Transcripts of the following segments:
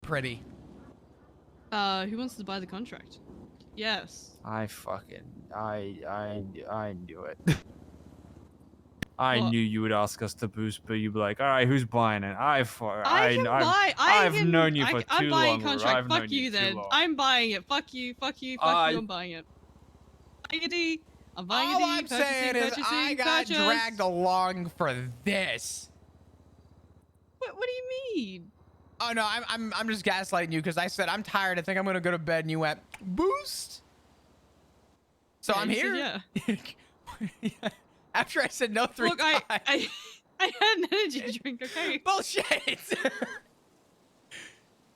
pretty. Who wants to buy the contract? Yes. I knew it. I knew you would ask us to boost, but you'd be like, all right, who's buying it? I've known you for I'm too buying long. contract. I've Fuck known you too then. long. I'm buying it. Fuck you. Fuck you. Fuck you. I'm buying it. Buying a D. I'm buying All a D. I'm saying is I got dragged along for this. What do you mean? Oh no, I'm just gaslighting you because I said I'm tired. I think I'm gonna go to bed, and you went boost. So Yeah, I'm here. Yeah. After I said no 3 Look, times. I had an energy drink. Okay. Bullshit.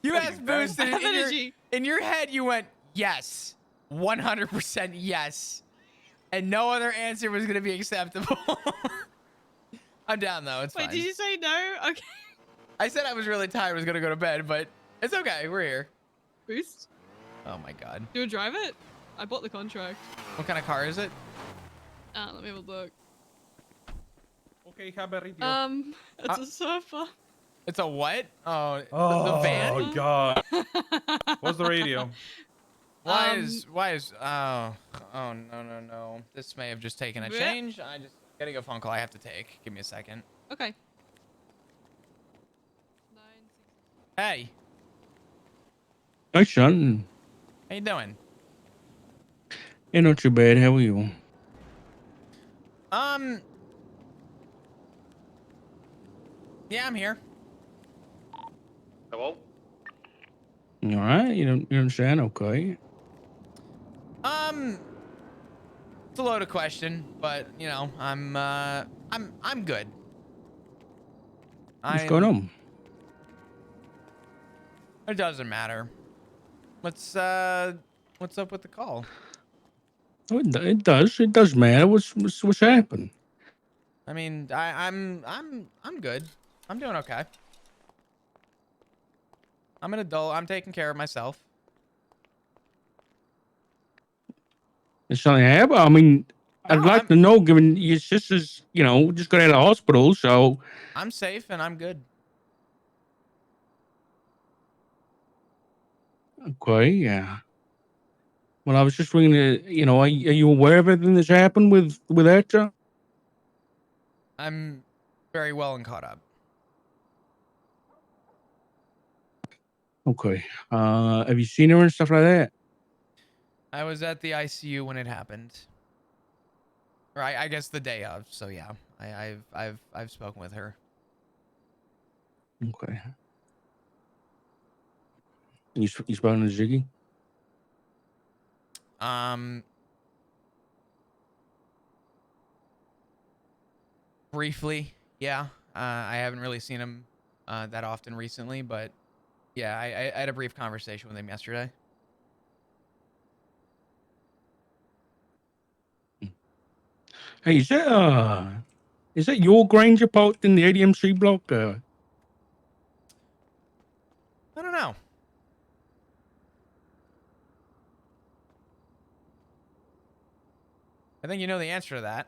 You asked boost, and in your head you went yes, 100% yes, and no other answer was gonna be acceptable. I'm down though. It's fine. Wait, did you say no? Okay. I said I was really tired. Was gonna go to bed, but it's okay. We're here. Boost. Oh my god. Do you want to drive it? I bought the contract. What kind of car is it? Let me have a look. Okay, Caberito. It's a surfer. It's a what? Oh, the van? Oh god. What's the radio? Why is oh no. This may have just taken a change. I just getting a phone call I have to take. Give me a second. Okay. Hey. Hi, Sean. How you doing? Hey, not too bad. How are you? Yeah, I'm here. Hello? You all right? You don't understand? Okay. It's a loaded question, but you know, I'm good. What's going on? It doesn't matter. What's up with the call? Oh, it does matter. What's happened? I mean, I'm good. I'm doing okay. I'm an adult. I'm taking care of myself. Is something happened? I mean, I'd like to know, given your sister's, just got out of the hospital, so. I'm safe and I'm good. Okay, yeah. Well, I was just ringing to, are you aware of everything that's happened with Etcha? I'm very well and caught up. Okay. Have you seen her and stuff like that? I was at the ICU when it happened. Right, I guess the day of. So yeah, I've spoken with her. Okay. You spoken to Ziggy? Briefly, yeah. I haven't really seen him that often recently, but yeah, I had a brief conversation with him yesterday. Hey, is that your Granger parked in the ADMC block? I don't know. I think you know the answer to that.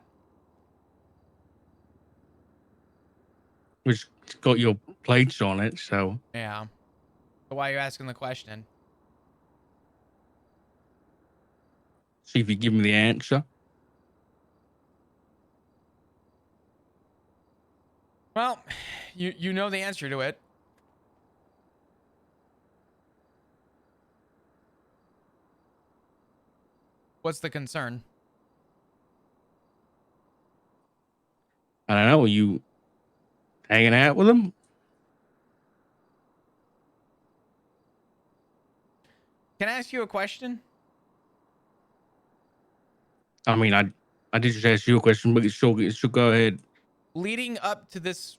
Which got your plates on it, so. Yeah. So why are you asking the question? See if you give me the answer. Well, you know the answer to it. What's the concern? I don't know. Are you hanging out with him? Can I ask you a question? I mean, I did just ask you a question, but she'll go ahead. Leading up to this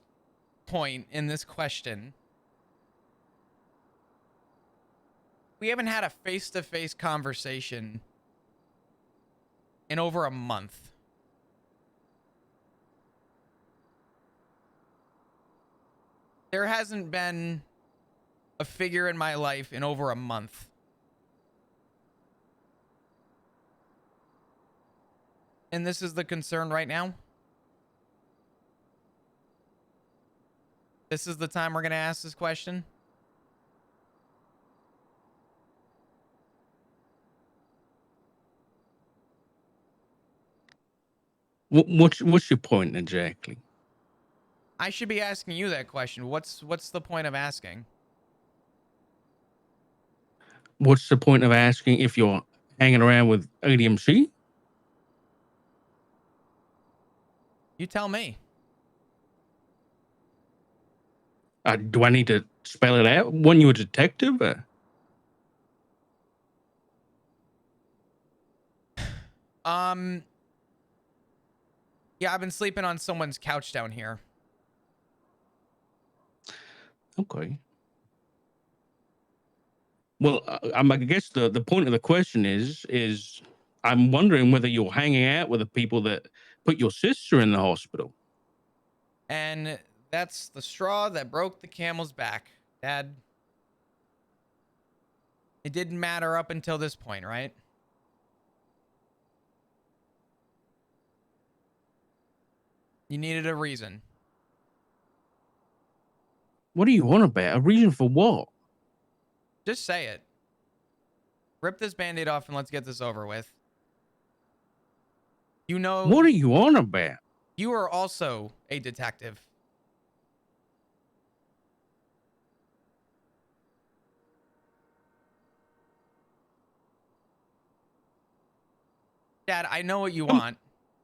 point in this question, we haven't had a face-to-face conversation in over a month. There hasn't been a figure in my life in over a month. And this is the concern right now? This is the time we're going to ask this question? What's your point exactly? I should be asking you that question. What's the point of asking? What's the point of asking if you're hanging around with ADMC? You tell me. Do I need to spell it out? Weren't you a detective? Yeah, I've been sleeping on someone's couch down here. Okay. Well, I guess the point of the question is I'm wondering whether you're hanging out with the people that put your sister in the hospital. And that's the straw that broke the camel's back, Dad. It didn't matter up until this point, right? You needed a reason. What are you on about? A reason for what? Just say it. Rip this Band-Aid off and let's get this over with. You know... What are you on about? You are also a detective. Dad, I know what you want.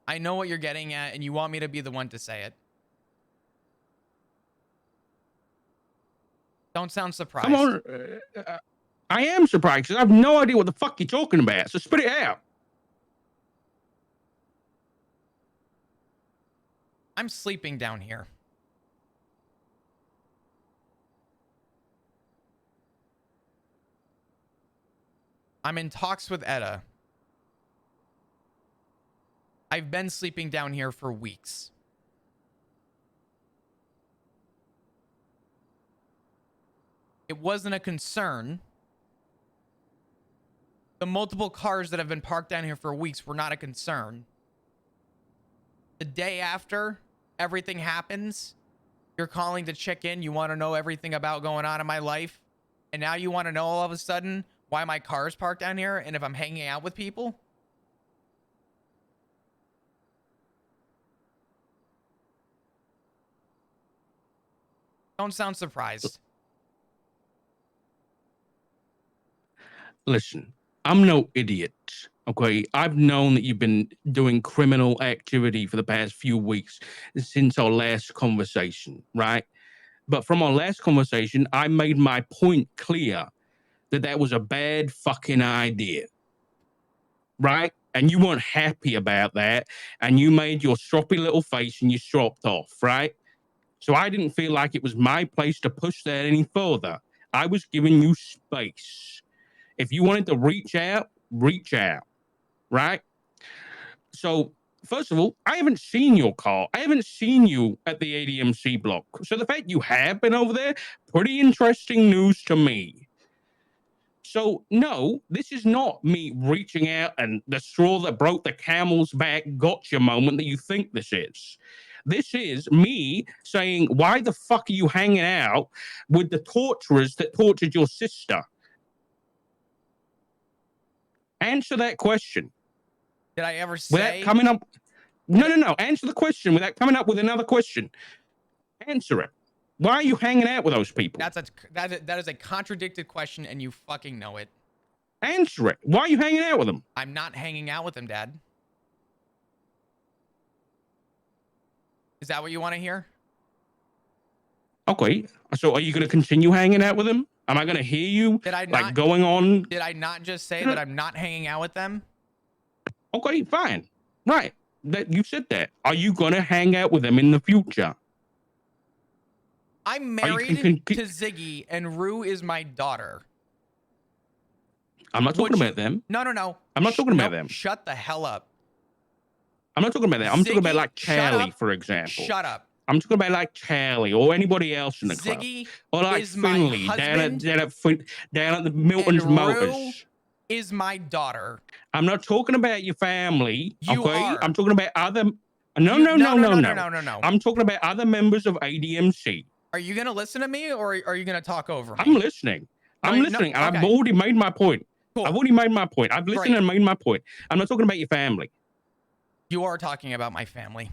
I know what you're getting at, and you want me to be the one to say it. Don't sound surprised. Come on. I am surprised because I have no idea what the fuck you're talking about. So spit it out. I'm sleeping down here. I'm in talks with Etta. I've been sleeping down here for weeks. It wasn't a concern. The multiple cars that have been parked down here for weeks were not a concern. The day after everything happens, you're calling to check in. You want to know everything about going on in my life. And now you want to know all of a sudden why my car is parked down here and if I'm hanging out with people. Don't sound surprised. Listen, I'm no idiot. Okay, I've known that you've been doing criminal activity for the past few weeks since our last conversation, right? But from our last conversation, I made my point clear that that was a bad fucking idea, right? And you weren't happy about that, and you made your stroppy little face and you stropped off, right? So I didn't feel like it was my place to push that any further. I was giving you space. If you wanted to reach out, right? So, first of all, I haven't seen your car. I haven't seen you at the ADMC block. So the fact you have been over there, pretty interesting news to me. So, no, this is not me reaching out and the straw that broke the camel's back gotcha moment that you think this is. This is me saying, why the fuck are you hanging out with the torturers that tortured your sister? Answer that question. Did I ever say? Without coming up. No. Answer the question without coming up with another question. Answer it. Why are you hanging out with those people? That is a contradicted question, and you fucking know it. Answer it. Why are you hanging out with them? I'm not hanging out with them, Dad. Is that what you want to hear? Okay. So are you going to continue hanging out with them? Am I going to hear you going on? Did I not just say that I'm not hanging out with them? Okay, fine. Right. You said that. Are you going to hang out with them in the future? I'm married to Ziggy, and Rue is my daughter. I'm not talking about them. No. I'm not talking about them. Shut the hell up. I'm not talking about that. I'm talking about like Charlie, for example. Shut up. I'm talking about like Charlie or anybody else in the club. Ziggy or like is Finley my husband, down at the Milton's Motors. Rue is my daughter. I'm not talking about your family. You are. I'm talking about other. No. I'm talking about other members of ADMC. Are you gonna listen to me, or are you gonna talk over me? I'm listening. And okay. I've already made my point. Cool. I've already made my point. I've listened and made my point. I'm not talking about your family. You are talking about my family.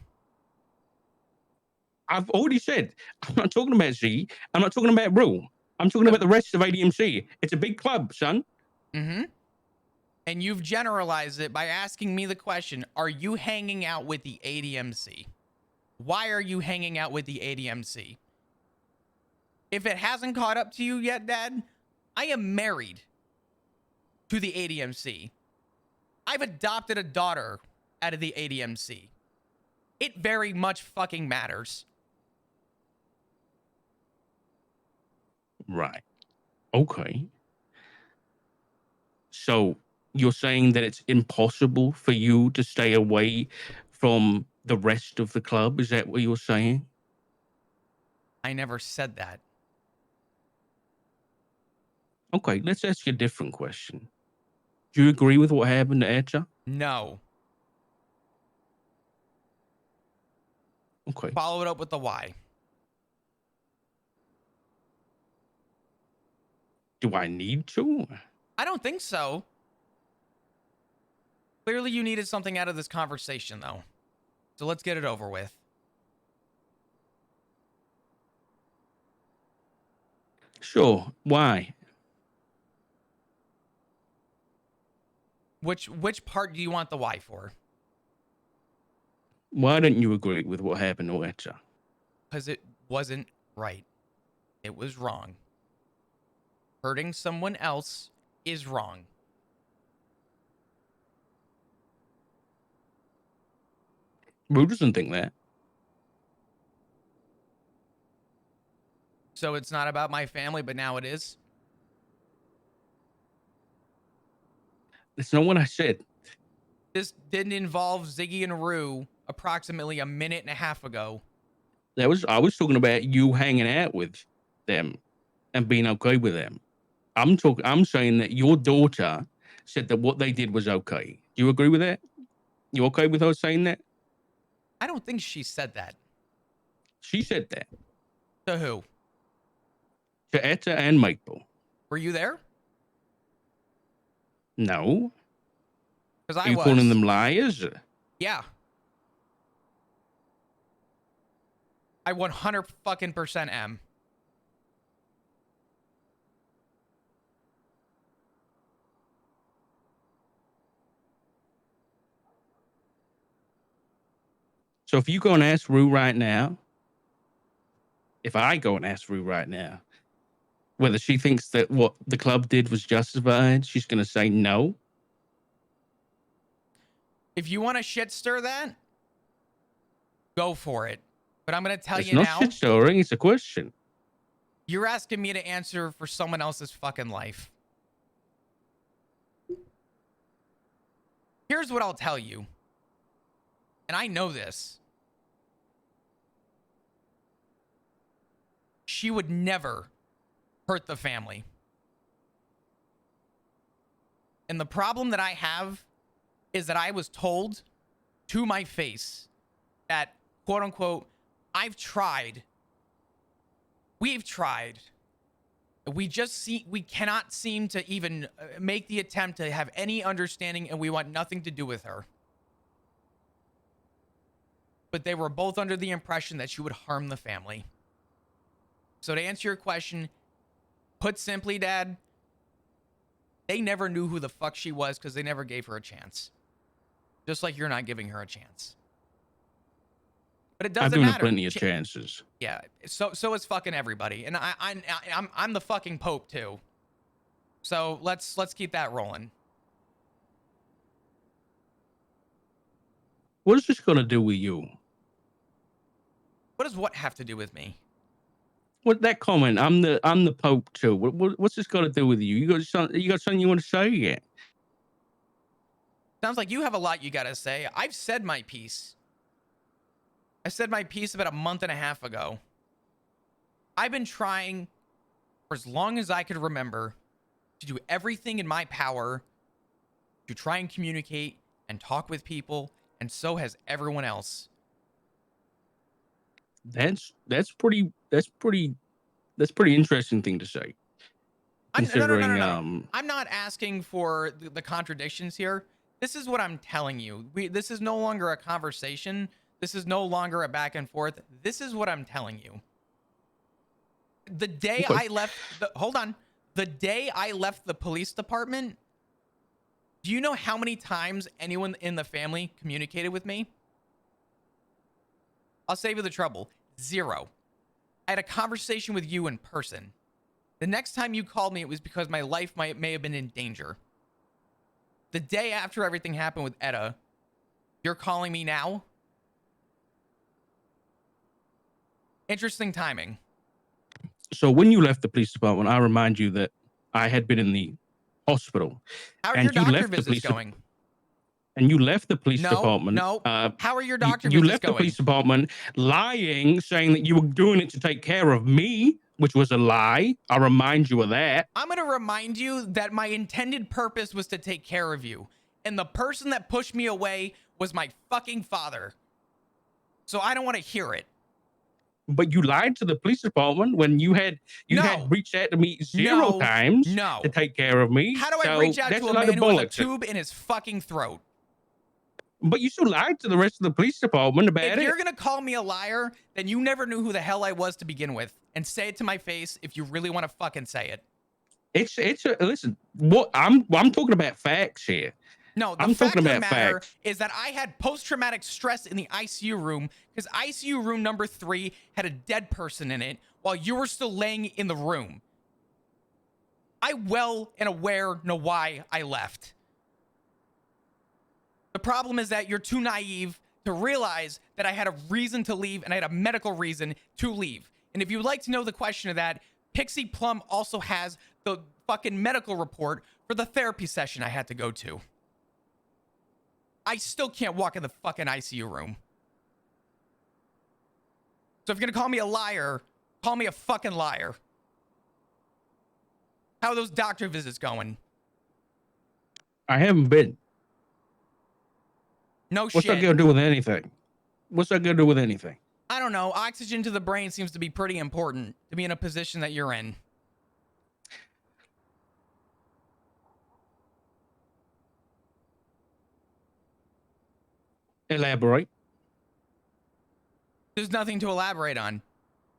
I've already said, I'm not talking about Z. I'm not talking about Rule. I'm talking about the rest of ADMC. It's a big club, son. Mm-hmm. And you've generalized it by asking me the question, are you hanging out with the ADMC? Why are you hanging out with the ADMC? If it hasn't caught up to you yet, Dad, I am married to the ADMC. I've adopted a daughter out of the ADMC. It very much fucking matters. Right. Okay. So you're saying that it's impossible for you to stay away from the rest of the club? Is that what you're saying? I never said that. Okay, let's ask you a different question. Do you agree with what happened to Etcha? No. Okay. Follow it up with the why. Do I need to? I don't think so. Clearly you needed something out of this conversation, though. So let's get it over with. Sure. Why? Which part do you want the why for? Why didn't you agree with what happened to Etcha? Because it wasn't right. It was wrong. Hurting someone else is wrong. Rue doesn't think that. So it's not about my family, but now it is? That's not what I said. This didn't involve Ziggy and Rue approximately a minute and a half ago. I was talking about you hanging out with them and being okay with them. I'm saying that your daughter said that what they did was okay. Do you agree with that? You okay with her saying that? I don't think she said that. She said that. To who? To Etta and Maple. Were you there? No. Because I Are you was. calling them liars? Yeah. I 100 fucking percent am. So if you go and ask Rue right now, if I go and ask Rue right now, whether she thinks that what the club did was justified, she's going to say no. If you want to shit stir that, go for it. But I'm going to tell It's you not now. shit stirring. It's a question. You're asking me to answer for someone else's fucking life. Here's what I'll tell you. And I know this. She would never hurt the family. And the problem that I have is that I was told to my face that, quote unquote, I've tried. We've tried. We cannot seem to even make the attempt to have any understanding, and we want nothing to do with her. But they were both under the impression that she would harm the family. So to answer your question, put simply, Dad, they never knew who the fuck she was because they never gave her a chance. Just like you're not giving her a chance. But it doesn't I've given matter. her plenty of chances. Yeah, so is fucking everybody, and I'm the fucking Pope too. So let's keep that rolling. What is this going to do with you? What does what have to do with me? What that comment? I'm the Pope too. What's this got to do with you? You got something you want to say yet? Sounds like you have a lot you got to say. I've said my piece. I said my piece about a month and a half ago. I've been trying for as long as I could remember to do everything in my power to try and communicate and talk with people, and so has everyone else. That's pretty interesting thing to say. Considering No. I'm not asking for the contradictions here. This is what I'm telling you. This is no longer a conversation. This is no longer a back and forth. This is what I'm telling you. The day I left, hold on. The day I left the police department, do you know how many times anyone in the family communicated with me? I'll save you the trouble. 0. I had a conversation with you in person. The next time you called me, it was because my life may have been in danger. The day after everything happened with Etta, you're calling me now? Interesting timing. So when you left the police department, I remind you that I had been in the hospital. How are your doctor visits going? And you left the police department. No. How are your doctor visits going? You left the police department lying, saying that you were doing it to take care of me, which was a lie. I remind you of that. I'm going to remind you that my intended purpose was to take care of you. And the person that pushed me away was my fucking father. So I don't want to hear it. But you lied to the police department when you had reached out to me 0 times to take care of me. How do I reach out to a man who has a tube in his fucking throat? But you still lied to the rest of the police department about it. If you're gonna call me a liar, then you never knew who the hell I was to begin with, and say it to my face if you really want to fucking say it. Listen. What I'm talking about facts here. No, the fact of the matter is that I had post-traumatic stress in the ICU room because ICU room number 3 had a dead person in it while you were still laying in the room. I well and aware know why I left. The problem is that you're too naive to realize that I had a reason to leave and I had a medical reason to leave. And if you'd like to know the question of that, Pixie Plum also has the fucking medical report for the therapy session I had to go to. I still can't walk in the fucking ICU room. So if you're gonna call me a liar, call me a fucking liar. How are those doctor visits going? I haven't been. No shit. What's that gonna do with anything? What's that gonna do with anything? I don't know. Oxygen to the brain seems to be pretty important to be in a position that you're in. Elaborate. There's nothing to elaborate on.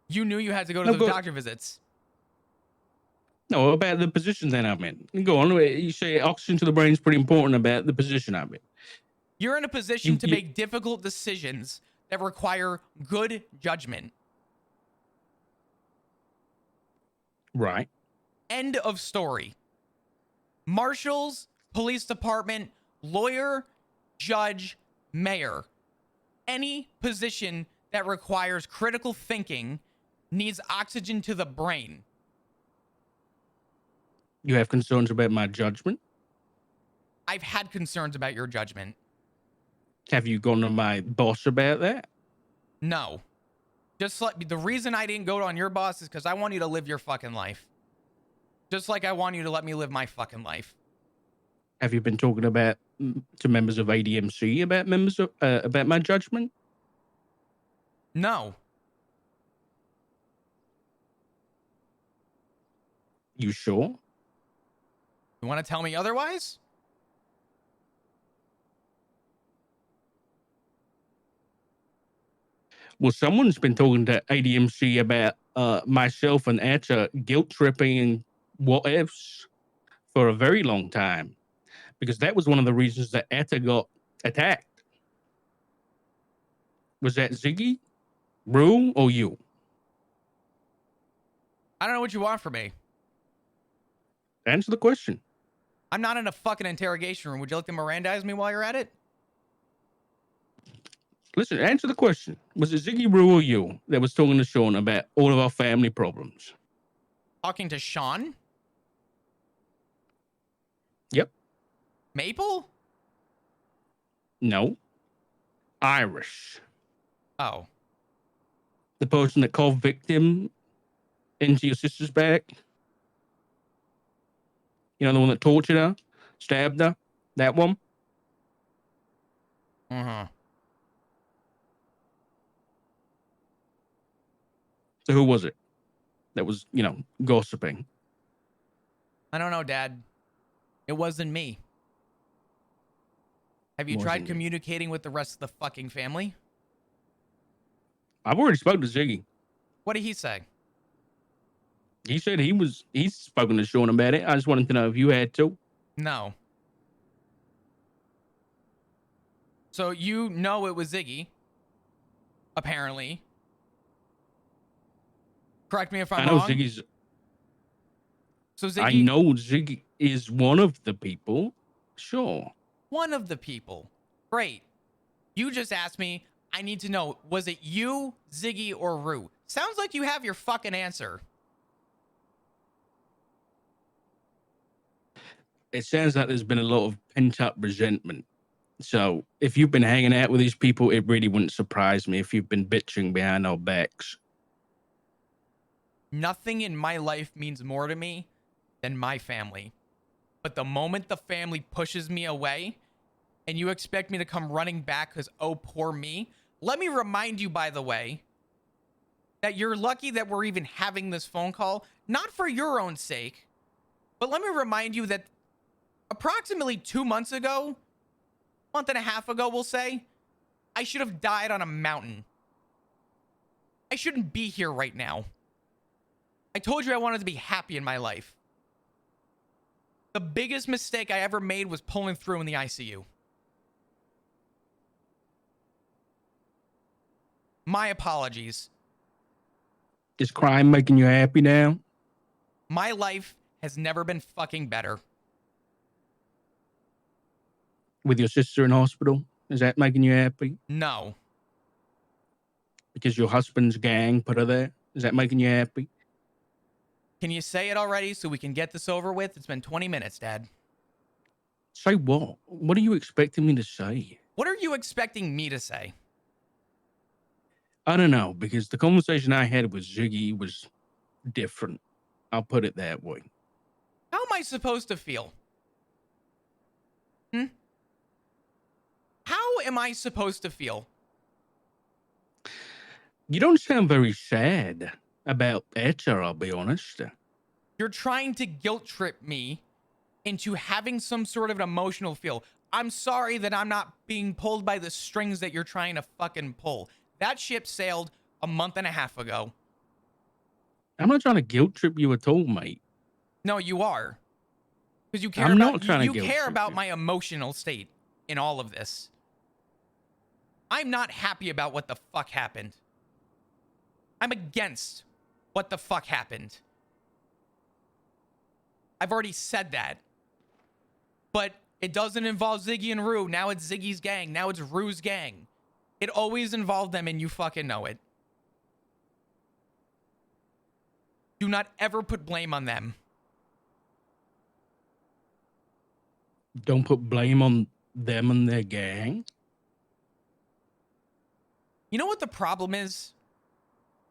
You knew you had to go to those doctor visits. No, about the position that I'm in. Go on. You say oxygen to the brain is pretty important about the position I'm in. You're in a position to make difficult decisions that require good judgment. Right. End of story. Marshals, police department, lawyer, judge, mayor. Any position that requires critical thinking needs oxygen to the brain. You have concerns about my judgment? I've had concerns about your judgment. Have you gone to my boss about that? No. Just like the reason I didn't go on your boss is because I want you to live your fucking life. Just like I want you to let me live my fucking life. Have you been talking about to members of ADMC about my judgment? No. You sure? You want to tell me otherwise? Well, someone's been talking to ADMC about myself and Etta guilt tripping and what ifs for a very long time, because that was one of the reasons that Etta got attacked. Was that Ziggy, Rue, or you? I don't know what you want from me. Answer the question. I'm not in a fucking interrogation room. Would you like to Mirandize me while you're at it? Listen, answer the question. Was it Ziggy, Rue, or you that was talking to Sean about all of our family problems? Talking to Sean? Yep. Maple? No. Irish. Oh. The person that called victim into your sister's back. You know, the one that tortured her, stabbed her, that one. Mm-hmm. So who was it that was, gossiping? I don't know, Dad. It wasn't me. Have you tried Wasn't it? communicating with the rest of the fucking family? I've already spoken to Ziggy. What did he say? He said he's spoken to Sean about it. I just wanted to know if you had to. No. So you know it was Ziggy, apparently. Correct me if I'm I know wrong. Ziggy's. So Ziggy, I know Ziggy is one of the people. Sure. one of the people. Great. You just asked me. I need to know, was it you, Ziggy, or Rue? Sounds like you have your fucking answer. It sounds like there's been a lot of pent up resentment. So if you've been hanging out with these people, it really wouldn't surprise me if you've been bitching behind our backs. Nothing in my life means more to me than my family. But the moment the family pushes me away and you expect me to come running back because, oh, poor me. Let me remind you, by the way, that you're lucky that we're even having this phone call, not for your own sake, but let me remind you that approximately 2 months ago, month and a half ago, we'll say, I should have died on a mountain. I shouldn't be here right now. I told you I wanted to be happy in my life. The biggest mistake I ever made was pulling through in the ICU. My apologies. Is crime making you happy now? My life has never been fucking better. With your sister in hospital? Is that making you happy? No. Because your husband's gang put her there? Is that making you happy? Can you say it already so we can get this over with? It's been 20 minutes, Dad. Say what? What are you expecting me to say? What are you expecting me to say? I don't know, because the conversation I had with Ziggy was different. I'll put it that way. How am I supposed to feel? How am I supposed to feel? You don't sound very sad about Etcher, I'll be honest. You're trying to guilt trip me into having some sort of an emotional feel. I'm sorry that I'm not being pulled by the strings that you're trying to fucking pull. That ship sailed a month and a half ago. I'm not trying to guilt trip you at all, mate. No, you are. Because you care I'm about not trying to you guilt care trip about you. my emotional state in all of this. I'm not happy about what the fuck happened. I'm against what the fuck happened. I've already said that. But it doesn't involve Ziggy and Rue. Now it's Ziggy's gang. Now it's Rue's gang. It always involved them and you fucking know it. Do not ever put blame on them. Don't put blame on them and their gang. You know what the problem is,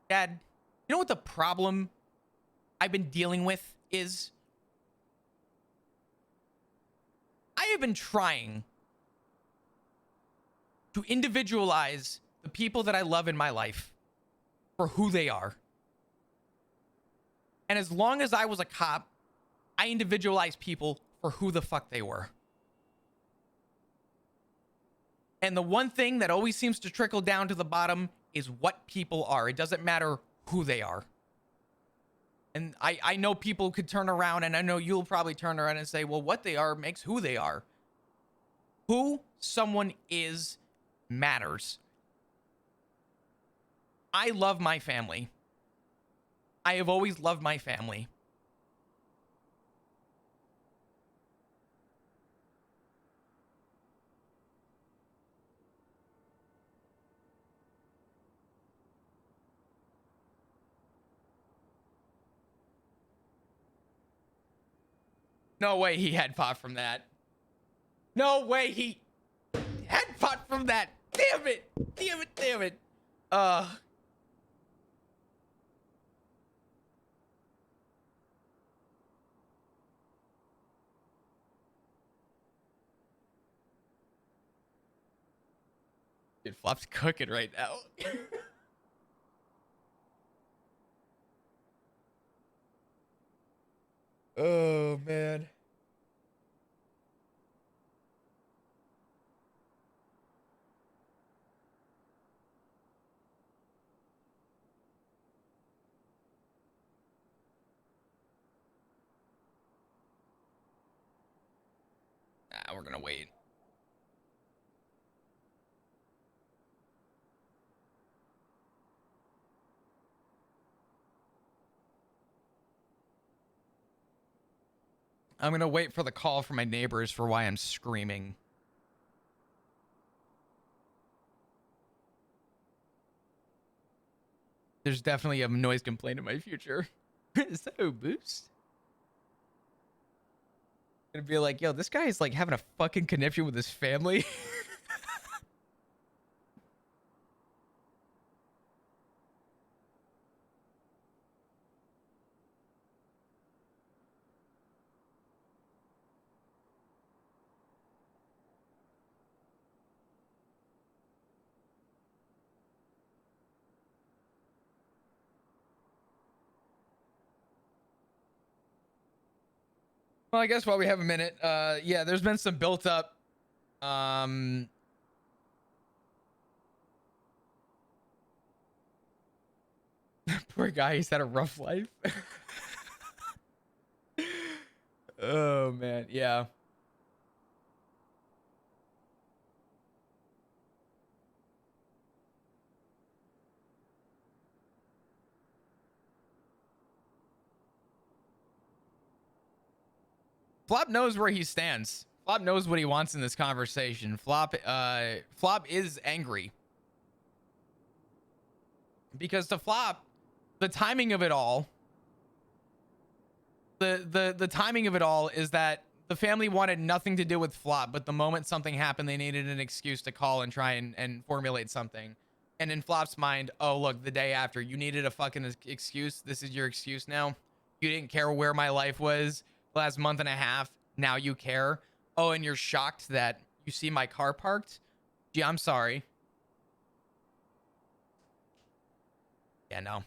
Dad? You know what the problem I've been dealing with is? I have been trying to individualize the people that I love in my life for who they are. And as long as I was a cop, I individualized people for who the fuck they were. And the one thing that always seems to trickle down to the bottom is what people are. It doesn't matter who they are. And I know people could turn around, and I know you'll probably turn around and say, well, what they are makes who they are. Who someone is matters. I love my family. I have always loved my family. No way he had pot from that. No way he had pot from that. Damn it. Damn it. Damn it. Dude, Flop's cooking right now. Oh, man. we're gonna wait. I'm gonna wait for the call from my neighbors for why I'm screaming. There's definitely a noise complaint in my future. Is that a boost? Gonna be like, yo, this guy is like having a fucking conniption with his family. Well, I guess while we have a minute, yeah, there's been some built up, poor guy, he's had a rough life. Oh man, yeah. Flop knows where he stands. Flop knows what he wants in this conversation. Flop is angry. Because to Flop, the timing of it all, the timing of it all is that the family wanted nothing to do with Flop, but the moment something happened, they needed an excuse to call and try and formulate something. And in Flop's mind, oh, look, the day after, you needed a fucking excuse. This is your excuse now. You didn't care where my life was the last month and a half. Now you care. Oh, and you're shocked that you see my car parked? Gee, I'm sorry. Yeah, no.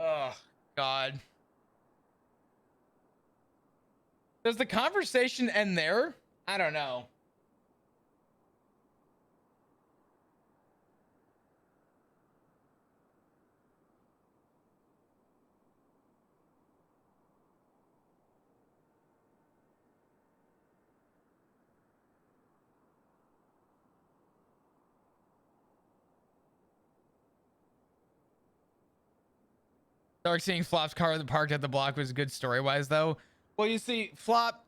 Oh, God. Does the conversation end there? I don't know. Dark seeing Flop's car parked at the block was good story-wise, though. Well, you see, Flop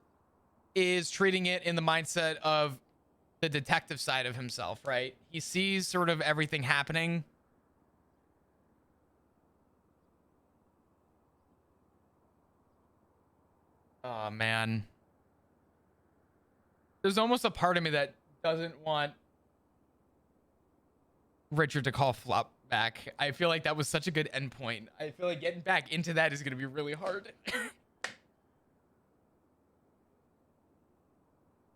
is treating it in the mindset of the detective side of himself, right? He sees sort of everything happening. Oh, man. There's almost a part of me that doesn't want Richard to call Flop back. I feel like that was such a good endpoint. I feel like getting back into that is going to be really hard.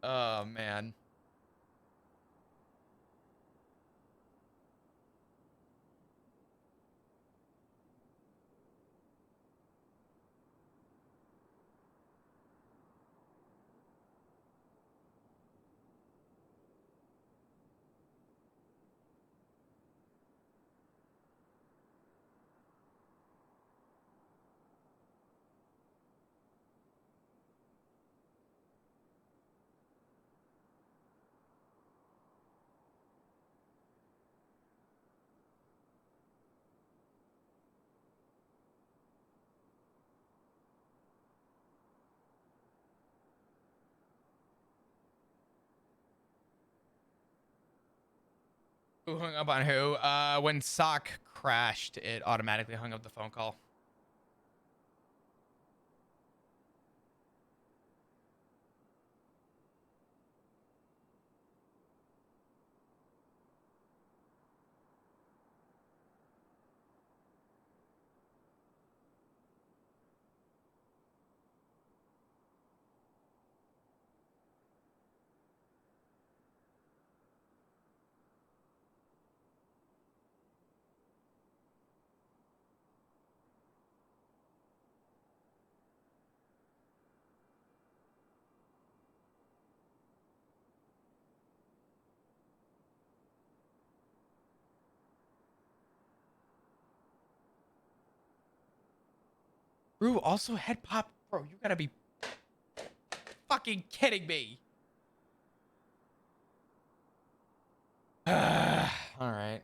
Oh, man. Who hung up on who? When Sock crashed, it automatically hung up the phone call. Rue also head pop. Bro, you gotta be fucking kidding me. All right.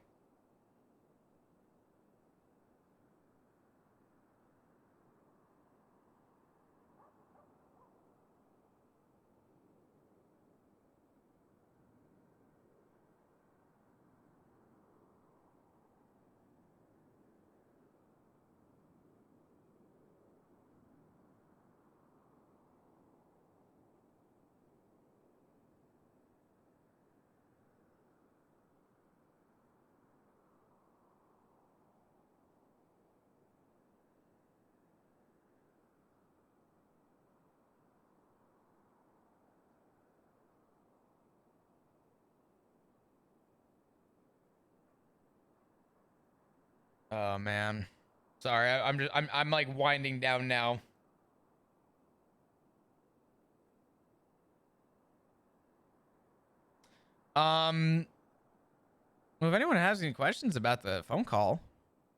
Oh man. Sorry, I'm like winding down now. Well, if anyone has any questions about the phone call,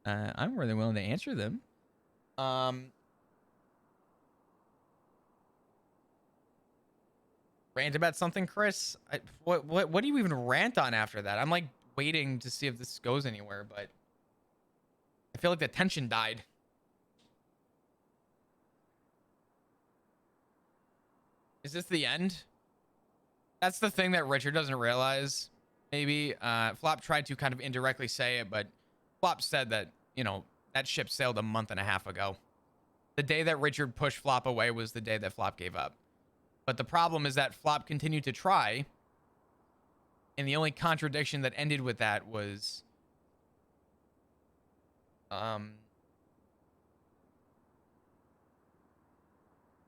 I'm really willing to answer them. Rant about something, Chris? What do you even rant on after that? I'm like waiting to see if this goes anywhere, but I feel like the tension died. Is this the end? That's the thing that Richard doesn't realize. Maybe Flop tried to kind of indirectly say it, but Flop said that, you know, that ship sailed a month and a half ago. The day that Richard pushed Flop away was the day that Flop gave up. But the problem is that Flop continued to try, and the only contradiction that ended with that was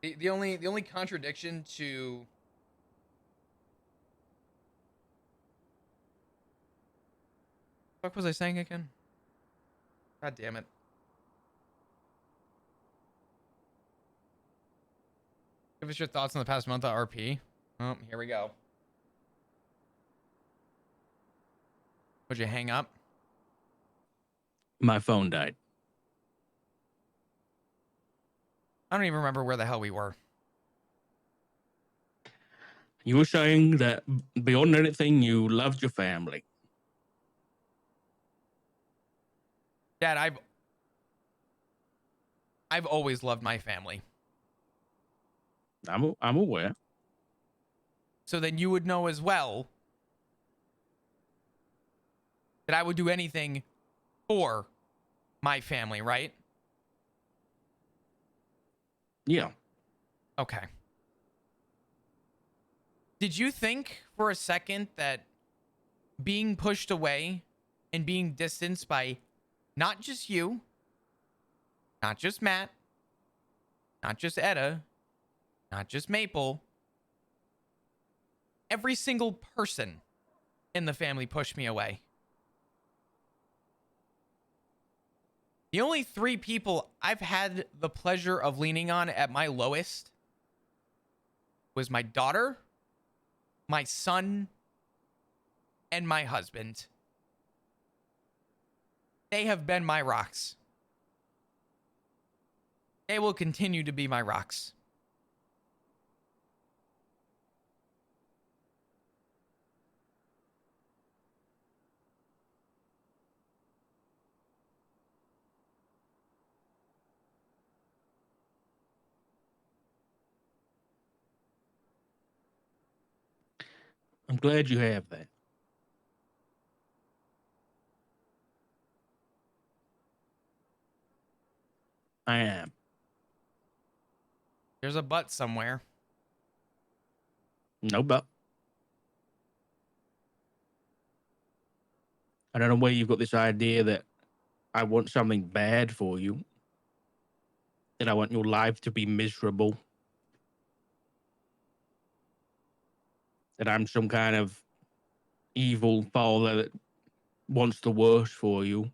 the only contradiction to what was I saying again? God damn it. Give us your thoughts on the past month of RP. Oh, here we go. Would you hang up? My phone died. I don't even remember where the hell we were. You were saying that beyond anything, you loved your family. Dad, I've always loved my family. I'm aware. So then you would know as well that I would do anything for my family, right? Yeah. Okay. Did you think for a second that being pushed away and being distanced by not just you, not just Matt, not just Etta, not just Maple, every single person in the family pushed me away? The only 3 people I've had the pleasure of leaning on at my lowest was my daughter, my son, and my husband. They have been my rocks. They will continue to be my rocks. I'm glad you have that. I am. There's a but somewhere. No, but I don't know where you've got this idea that I want something bad for you, that I want your life to be miserable, that I'm some kind of evil father that wants the worst for you.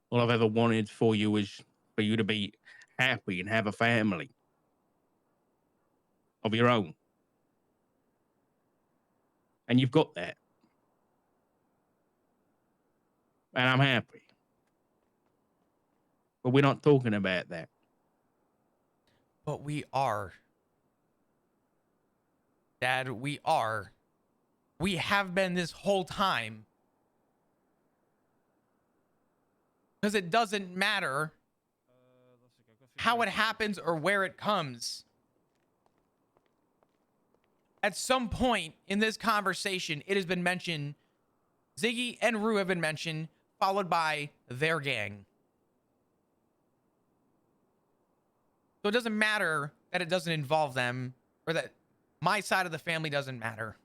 All I've ever wanted for you is for you to be happy and have a family of your own. And you've got that. And I'm happy. But we're not talking about that. But we are. Dad, we are. We have been this whole time. Because it doesn't matter how it happens or where it comes. At some point in this conversation, it has been mentioned, Ziggy and Rue have been mentioned, followed by their gang. So it doesn't matter that it doesn't involve them, or that my side of the family doesn't matter.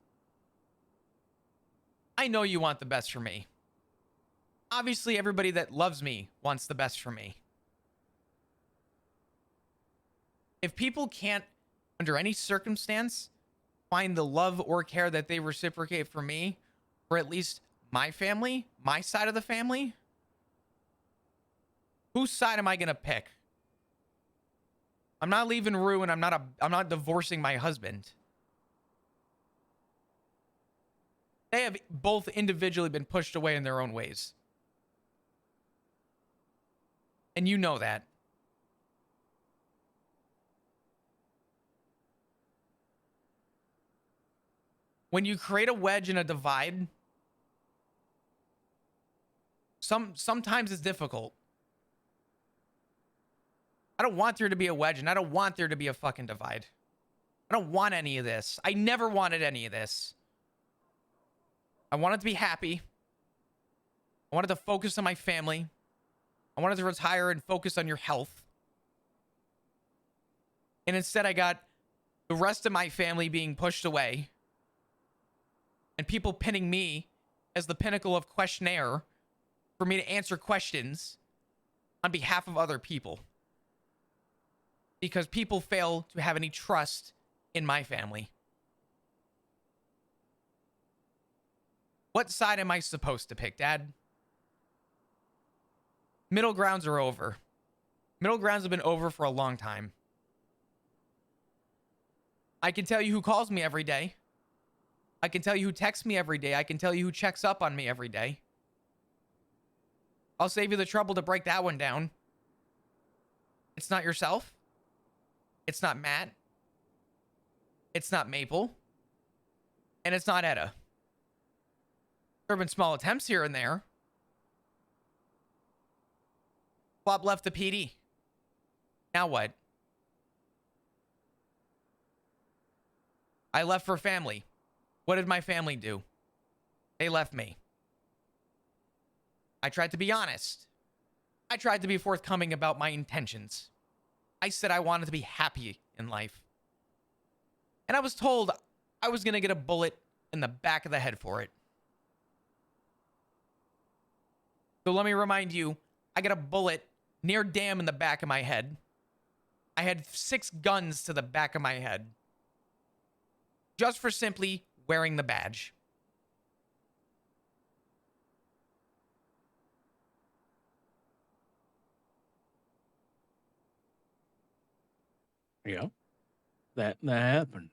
I know you want the best for me. Obviously, everybody that loves me wants the best for me. If people can't, under any circumstance, find the love or care that they reciprocate for me, or at least my family, my side of the family, whose side am I gonna pick? I'm not leaving Rue, and I'm not divorcing my husband. They have both individually been pushed away in their own ways. And you know that. When you create a wedge and a divide, sometimes it's difficult. I don't want there to be a wedge, and I don't want there to be a fucking divide. I don't want any of this. I never wanted any of this. I wanted to be happy. I wanted to focus on my family. I wanted to retire and focus on your health. And instead, I got the rest of my family being pushed away, and people pinning me as the pinnacle of questionnaire for me to answer questions on behalf of other people. Because people fail to have any trust in my family. What side am I supposed to pick, Dad? Middle grounds are over. Middle grounds have been over for a long time. I can tell you who calls me every day. I can tell you who texts me every day. I can tell you who checks up on me every day. I'll save you the trouble to break that one down. It's not yourself. It's not Matt. It's not Maple. And it's not Etta. There have been small attempts here and there. Bob left the PD. Now what? I left for family. What did my family do? They left me. I tried to be honest. I tried to be forthcoming about my intentions. I said I wanted to be happy in life. And I was told I was going to get a bullet in the back of the head for it. So let me remind you, I got a bullet near damn in the back of my head. I had 6 guns to the back of my head. Just for simply wearing the badge. Yeah, that happened.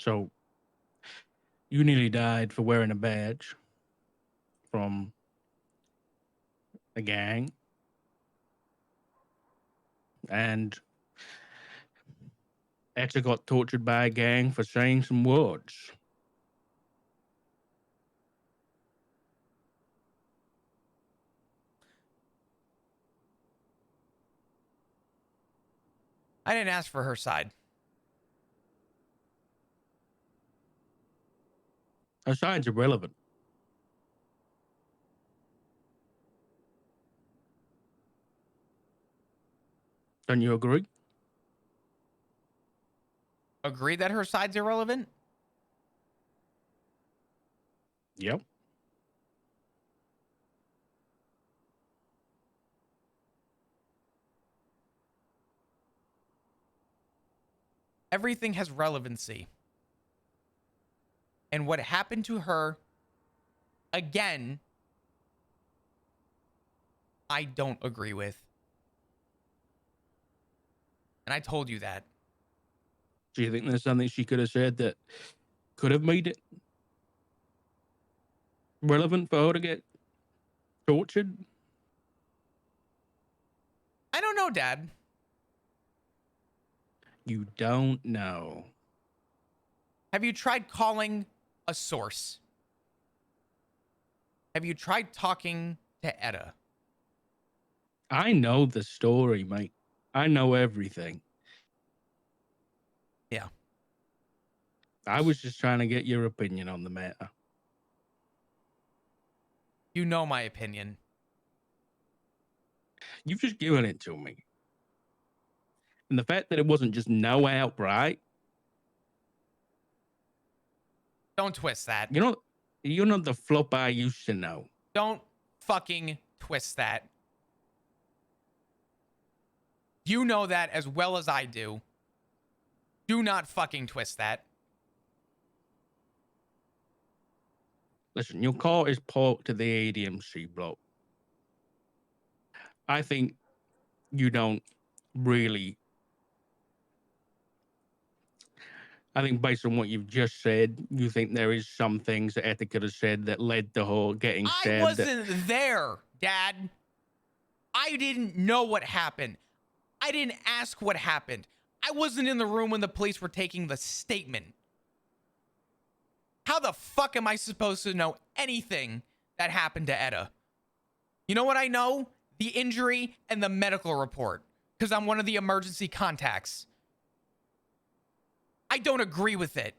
So you nearly died for wearing a badge from a gang, and Etta got tortured by a gang for saying some words. I didn't ask for her side. Her side's irrelevant. Don't you agree? Agree that her side's irrelevant? Yep. Everything has relevancy. And what happened to her, again, I don't agree with. And I told you that. Do you think there's something she could have said that could have made it relevant for her to get tortured? I don't know, Dad. You don't know. Have you tried calling a source? Have you tried talking to Etta? I know the story, mate. I know everything. Yeah. I was just trying to get your opinion on the matter. You know my opinion. You've just given it to me. And the fact that it wasn't just no outright. Don't twist that. You're not the flop I used to know. Don't fucking twist that. You know that as well as I do. Do not fucking twist that. Listen, your car is parked to the ADMC block. I think you don't really. I think based on what you've just said, you think there is some things that Etta could have said that led to her getting stabbed. I wasn't there, Dad. I didn't know what happened. I didn't ask what happened. I wasn't in the room when the police were taking the statement. How the fuck am I supposed to know anything that happened to Etta? You know what I know? The injury and the medical report, because I'm one of the emergency contacts. I don't agree with it.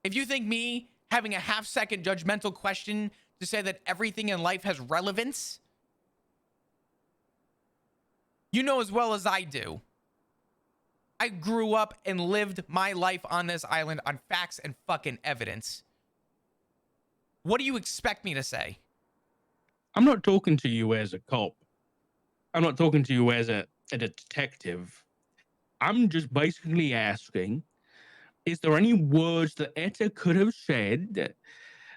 If you think me having a half-second judgmental question to say that everything in life has relevance, you know as well as I do. I grew up and lived my life on this island on facts and fucking evidence. What do you expect me to say? I'm not talking to you as a cop. I'm not talking to you as a detective. I'm just basically asking, is there any words that Etta could have said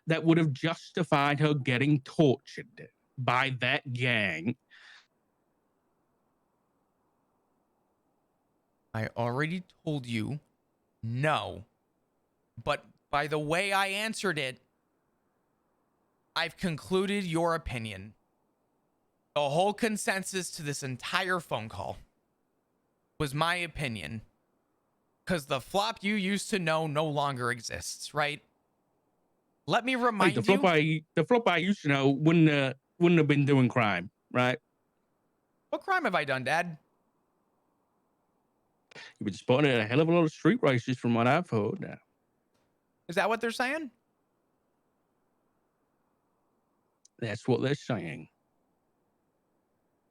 that would have justified her getting tortured by that gang? I already told you no. But by the way I answered it, I've concluded your opinion. The whole consensus to this entire phone call was my opinion. Because the flop you used to know no longer exists, right? Let me remind you. The flop I used to know wouldn't have been doing crime, right? What crime have I done, Dad? You've been spotting a hell of a lot of street races from what I've heard now. Is that what they're saying? That's what they're saying.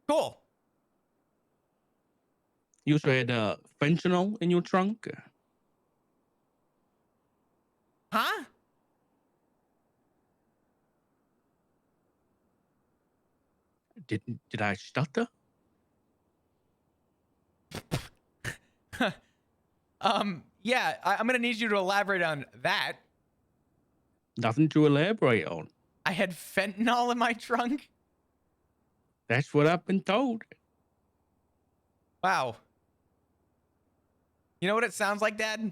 Cool. You also had fentanyl in your trunk? Huh? Did I stutter? Yeah, I'm gonna need you to elaborate on that. Nothing to elaborate on. I had fentanyl in my trunk? That's what I've been told. Wow. You know what it sounds like, Dad?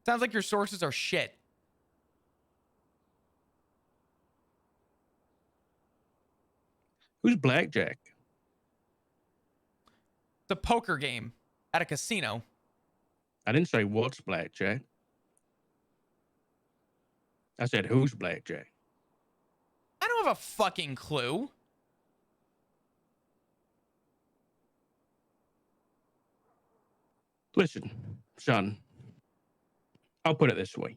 Sounds like your sources are shit. Who's Blackjack? It's a poker game at a casino. I didn't say what's Blackjack. I said who's Blackjack. I don't have a fucking clue. Listen, son, I'll put it this way.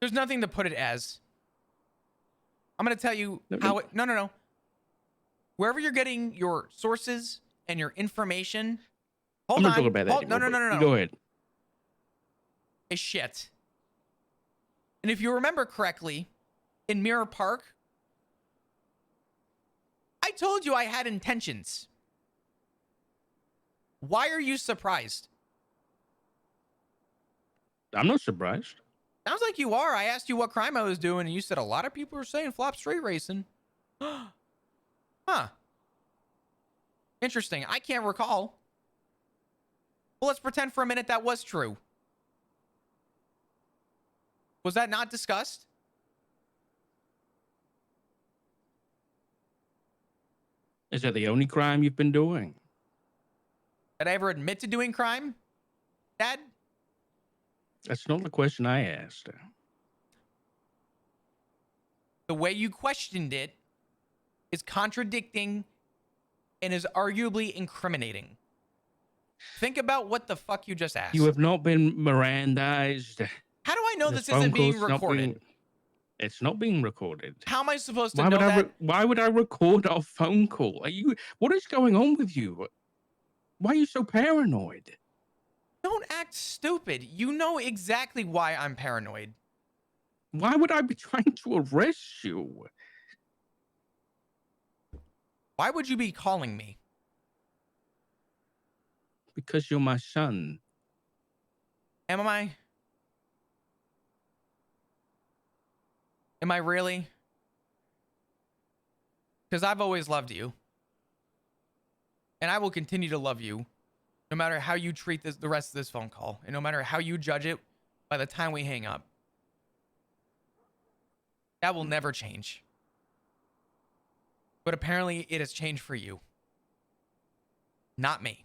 There's nothing to put it as. I'm going to tell you how it... No. Wherever you're getting your sources and your information... Hold on. I'm not talking about that anymore, No. Go ahead. Is shit. And if you remember correctly, in Mirror Park, I told you I had intentions. Why are you surprised? I'm not surprised. Sounds like you are. I asked you what crime I was doing, and you said a lot of people are saying flop street racing. Huh. Interesting. I can't recall. Well, let's pretend for a minute that was true. Was that not discussed? Is that the only crime you've been doing? Did I ever admit to doing crime, Dad? That's not the question I asked. The way you questioned it is contradicting and is arguably incriminating. Think about what the fuck you just asked. You have not been Mirandized. How do I know this isn't being recorded? It's not being recorded. How am I supposed to know that? Why would I record our phone call? What is going on with you? Why are you so paranoid? Don't act stupid. You know exactly why I'm paranoid. Why would I be trying to arrest you? Why would you be calling me? Because you're my son. Am I? Am I really? Because I've always loved you. And I will continue to love you no matter how you treat the rest of this phone call. And no matter how you judge it by the time we hang up. That will never change. But apparently it has changed for you. Not me.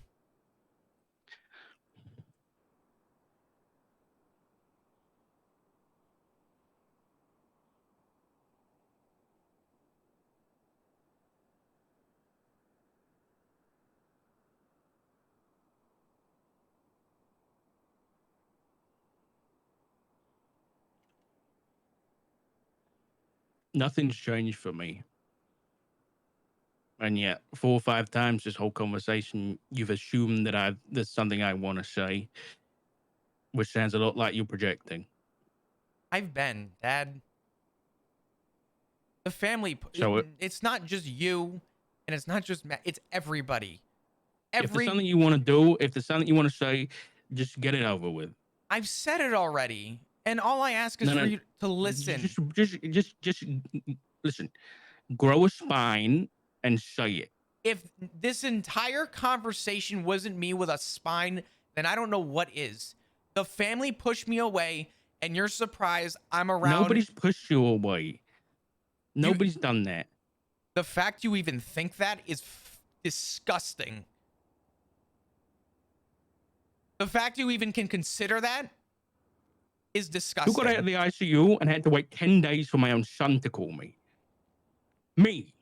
Nothing's changed for me. And yet, 4 or 5 times this whole conversation, you've assumed that there's something I want to say, which sounds a lot like you projecting. I've been, Dad. The family, it's not just you, and it's not just Matt, it's everybody. If there's something you want to do, if there's something you want to say, just get it over with. I've said it already, and all I ask is for you to listen. Just listen. Grow a spine and say it. If this entire conversation wasn't me with a spine, then I don't know what is. The family pushed me away, and you're surprised I'm around. Nobody's pushed you away. Nobody's done that. The fact you even think that is disgusting. The fact you even can consider that is disgusting. You got out of the ICU and had to wait 10 days for my own son to call me. Me.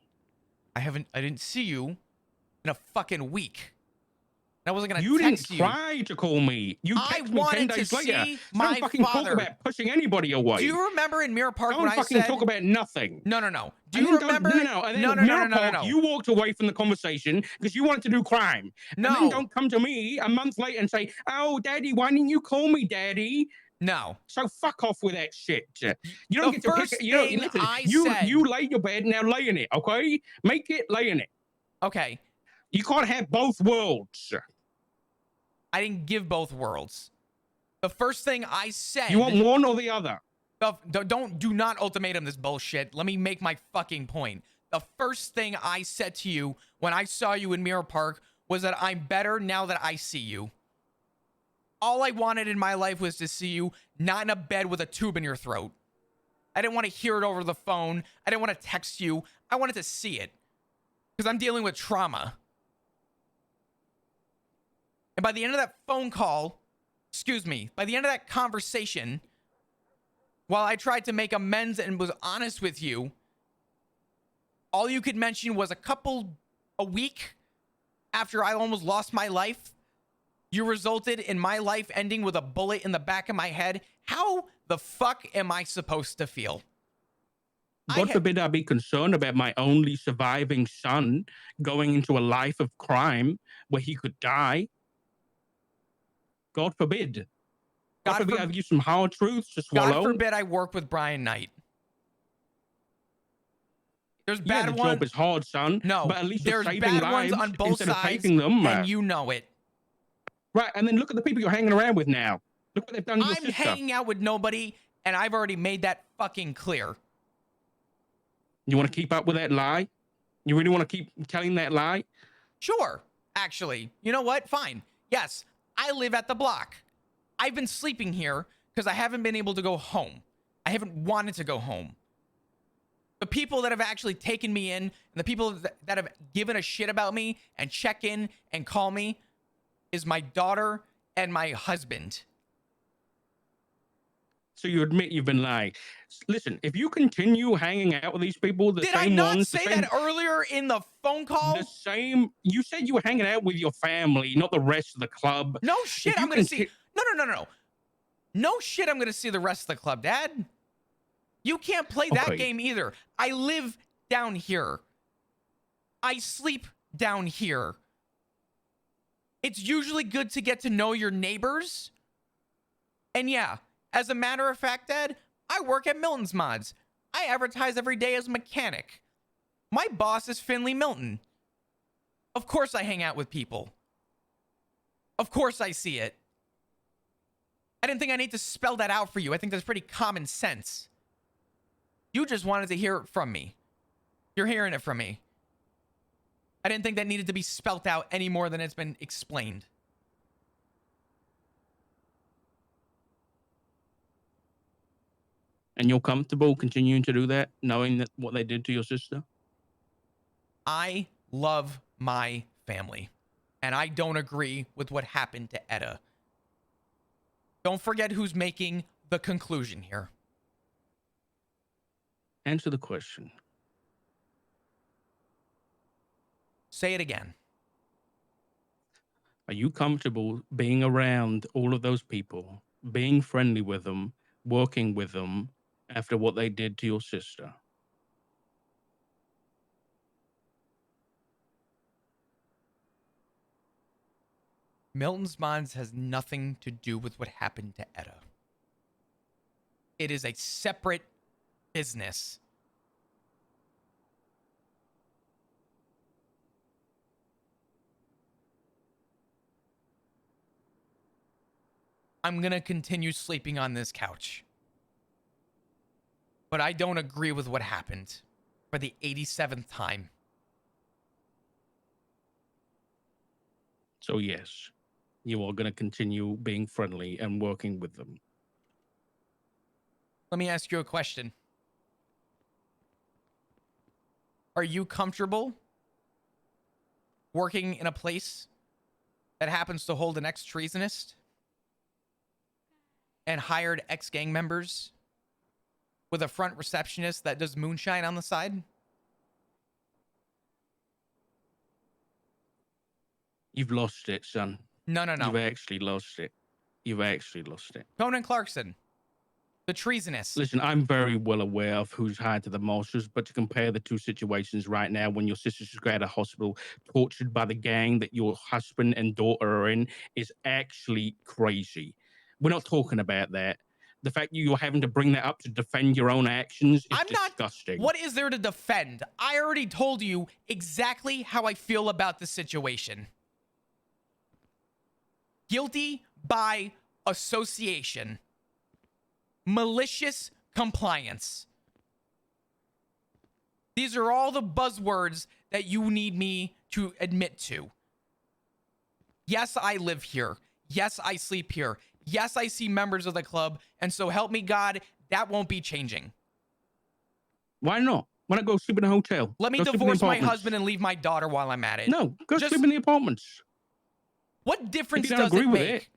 I didn't see you in a fucking week. I wasn't gonna you text didn't try to call me. You texted me 10 days later. Don't fucking talk about pushing anybody away. Do you remember in Mirror Park when I said... Don't fucking talk about nothing. No. Do you remember? No. You walked away from the conversation because you wanted to do crime. No. And then don't come to me a month later and say, oh, Daddy, why didn't you call me, Daddy? No. So fuck off with that shit. You don't get to pick it. You lay your bed, now lay in it, okay? Make it, lay in it. Okay. You can't have both worlds. I didn't give both worlds. The first thing I said... You want one or the other? Do not ultimatum this bullshit. Let me make my fucking point. The first thing I said to you when I saw you in Mirror Park was that I'm better now that I see you. All I wanted in my life was to see you not in a bed with a tube in your throat. I didn't want to hear it over the phone. I didn't want to text you. I wanted to see it. Because I'm dealing with trauma. And by the end of that phone call, by the end of that conversation, while I tried to make amends and was honest with you, all you could mention was a week after I almost lost my life, you resulted in my life ending with a bullet in the back of my head. How the fuck am I supposed to feel? God forbid I be concerned about my only surviving son going into a life of crime where he could die. God forbid. God forbid I give you some hard truths to swallow. God forbid I work with Brian Knight. There's bad ones. The job is hard, son. No, but at least there's bad ones on both sides, and you know it. Right, and then look at the people you're hanging around with now. Look what they've done to your sister. I'm hanging out with nobody, and I've already made that fucking clear. You want to keep up with that lie? You really want to keep telling that lie? Sure, actually. You know what? Fine. Yes, I live at the block. I've been sleeping here because I haven't been able to go home. I haven't wanted to go home. The people that have actually taken me in and the people that have given a shit about me and check in and call me is my daughter and my husband. So you admit you've been lying. Listen, if you continue hanging out with these people, the Did same I not ones, say that earlier in the phone call? The same. You said you were hanging out with your family, not the rest of the club. No shit, I'm gonna see. No. No shit, I'm gonna see the rest of the club, Dad. You can't play that game either. I live down here. I sleep down here. It's usually good to get to know your neighbors. And yeah, as a matter of fact, Dad, I work at Milton's Mods. I advertise every day as a mechanic. My boss is Finley Milton. Of course I hang out with people. Of course I see it. I didn't think I need to spell that out for you. I think that's pretty common sense. You just wanted to hear it from me. You're hearing it from me. I didn't think that needed to be spelt out any more than it's been explained. And you're comfortable continuing to do that, knowing that what they did to your sister? I love my family, and I don't agree with what happened to Etta. Don't forget who's making the conclusion here. Answer the question. Say it again. Are you comfortable being around all of those people, being friendly with them, working with them after what they did to your sister? Milton's Mods has nothing to do with what happened to Etta. It is a separate business. I'm gonna continue sleeping on this couch. But I don't agree with what happened for the 87th time. So yes, you are going to continue being friendly and working with them. Let me ask you a question. Are you comfortable working in a place that happens to hold an ex-treasonist and hired ex-gang members with a front receptionist that does moonshine on the side? You've lost it, son. No. You've actually lost it. You've actually lost it. Conan Clarkson, the treasonist. Listen, I'm very well aware of who's hired to the marshals, but to compare the two situations right now, when your sister's just got out of hospital, tortured by the gang that your husband and daughter are in, is actually crazy. We're not talking about that. The fact you're having to bring that up to defend your own actions is disgusting. What is there to defend? I already told you exactly how I feel about the situation. Guilty by association. Malicious compliance. These are all the buzzwords that you need me to admit to. Yes, I live here. Yes, I sleep here. Yes, I see members of the club. And so help me God, that won't be changing. Why not? Why not go sleep in a hotel? Let me divorce my husband and leave my daughter while I'm at it. No, go sleep in the apartments. What difference does it make?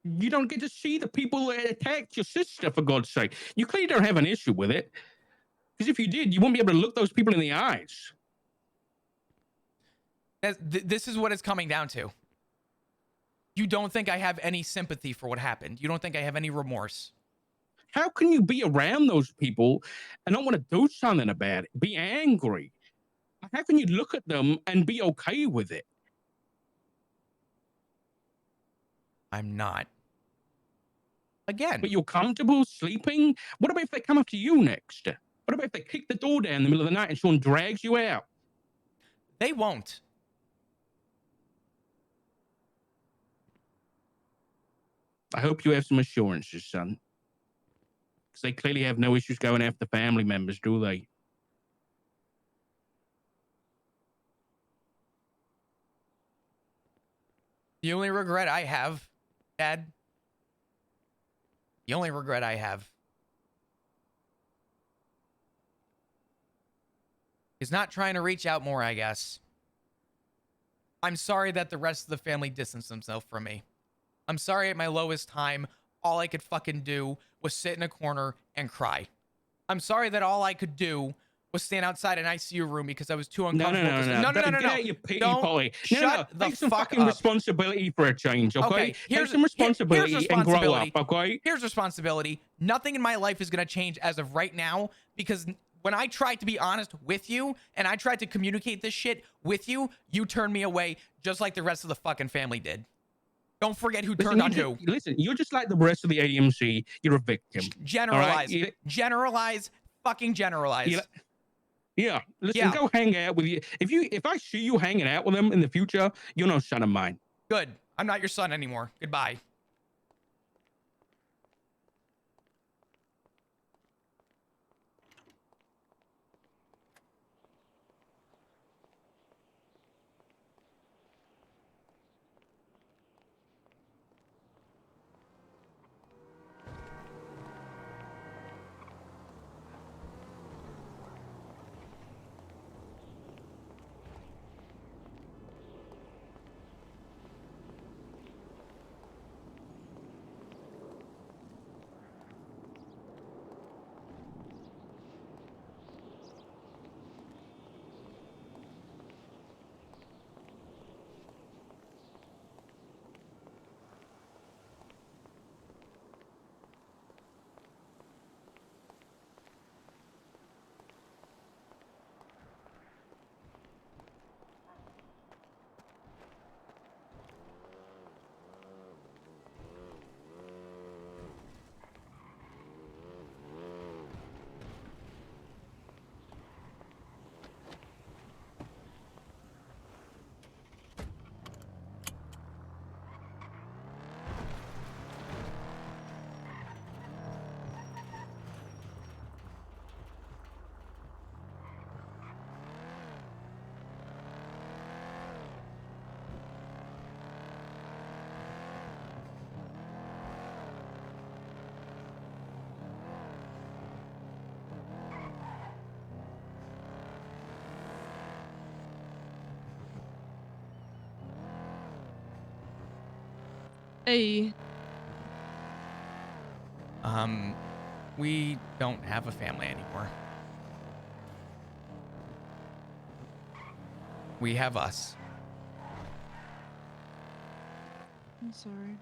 You don't get to see the people that attacked your sister, for God's sake. You clearly don't have an issue with it. Because if you did, you wouldn't be able to look those people in the eyes. This is what it's coming down to. You don't think I have any sympathy for what happened. You don't think I have any remorse. How can you be around those people and not want to do something about it? Be angry. How can you look at them and be okay with it? I'm not. Again. But you're comfortable sleeping? What about if they come after you next? What about if they kick the door down in the middle of the night and Sean drags you out? They won't. I hope you have some assurances, son. Because they clearly have no issues going after family members, do they? The only regret I have, Dad, the only regret I have He's not trying to reach out more, I guess. I'm sorry that the rest of the family distanced themselves from me. I'm sorry at my lowest time, all I could fucking do was sit in a corner and cry. I'm sorry that all I could do was stand outside an ICU room because I was too uncomfortable. No. Get out your pity party. No. Take some fucking responsibility for a change, okay? Take some responsibility and grow up, okay? Here's responsibility. Nothing in my life is going to change as of right now because when I tried to be honest with you and I tried to communicate this shit with you, you turned me away just like the rest of the fucking family did. Don't forget who turned on who. Listen, you're just like the rest of the ADMC. You're a victim. Generalize. Right? Generalize. Fucking generalize. Yeah. Listen, go hang out with you. If I see you hanging out with them in the future, you're no son of mine. Good. I'm not your son anymore. Goodbye. Hey. We don't have a family anymore. We have us. I'm sorry.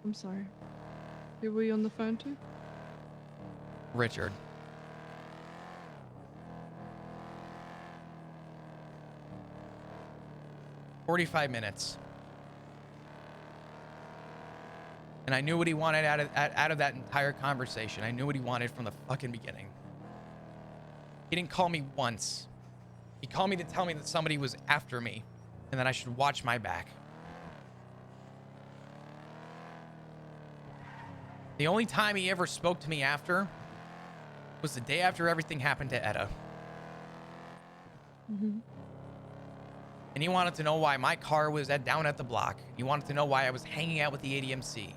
I'm sorry. Who were you on the phone to? Richard. "45 minutes. And I knew what he wanted out of that entire conversation. I knew what he wanted from the fucking beginning. He didn't call me once. He called me to tell me that somebody was after me and that I should watch my back. The only time he ever spoke to me after was the day after everything happened to Etta. Mm-hmm. And he wanted to know why my car was down at the block. He wanted to know why I was hanging out with the ADMC.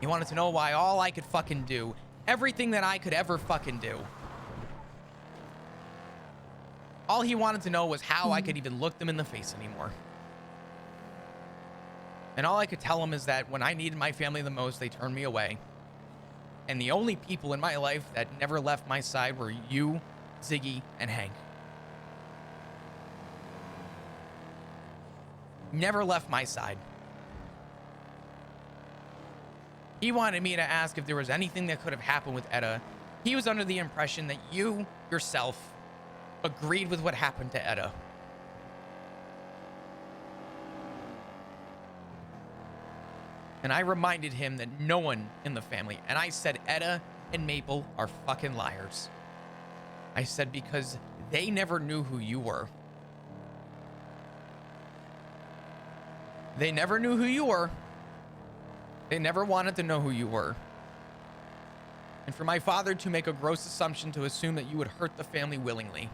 He wanted to know why all I could fucking do, everything that I could ever fucking do. All he wanted to know was how I could even look them in the face anymore. And all I could tell him is that when I needed my family the most, they turned me away. And the only people in my life that never left my side were you, Ziggy, and Hank. Never left my side. He wanted me to ask if there was anything that could have happened with Etta. He was under the impression that you, yourself, agreed with what happened to Etta. And I reminded him that no one in the family, and I said Etta and Maple are fucking liars. I said because they never knew who you were. They never knew who you were. They never wanted to know who you were. And for my father to make a gross assumption to assume that you would hurt the family willingly.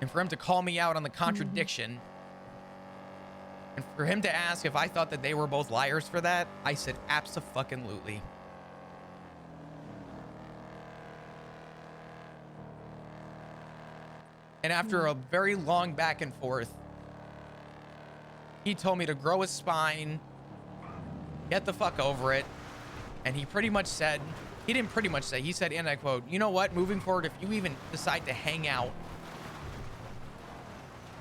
And for him to call me out on the contradiction. And for him to ask if I thought that they were both liars for that, I said abso-fucking-lutely. And after a very long back and forth, he told me to grow a spine, get the fuck over it. And he pretty much said, he didn't pretty much say, he said, and I quote, you know what, moving forward, if you even decide to hang out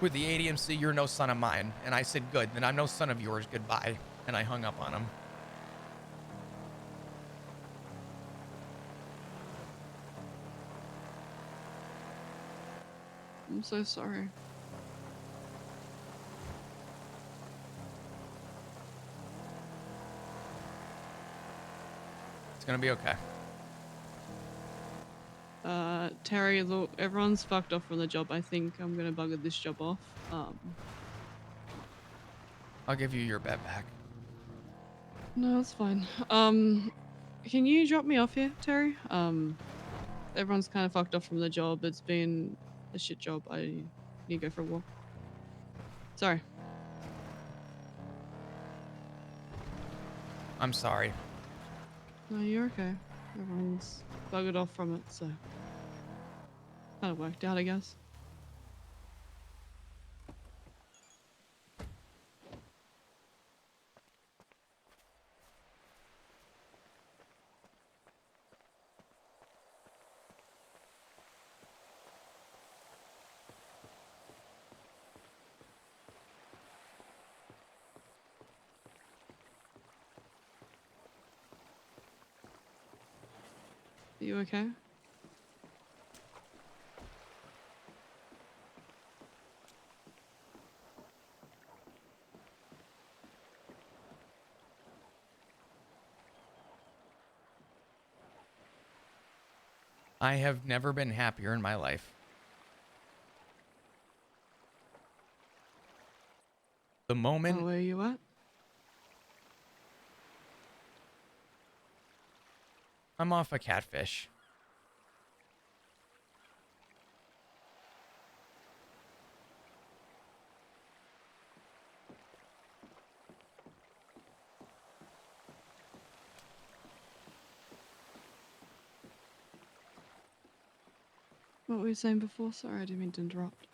with the ADMC, you're no son of mine. And I said, good, then I'm no son of yours, goodbye. And I hung up on him. I'm so sorry. It's gonna be okay. Terry, look, everyone's fucked off from the job. I think I'm gonna bugger this job off. I'll give you your bet back. No, it's fine. Can you drop me off here, Terry? Everyone's kind of fucked off from the job. It's been a shit job. I need to go for a walk. Sorry. I'm sorry. No, you're okay. Everyone's buggered off from it, so kind of worked out, I guess. Are you okay? I have never been happier in my life. The moment... Oh, where are you at? I'm off a catfish. What were you saying before? Sorry, I didn't mean to interrupt.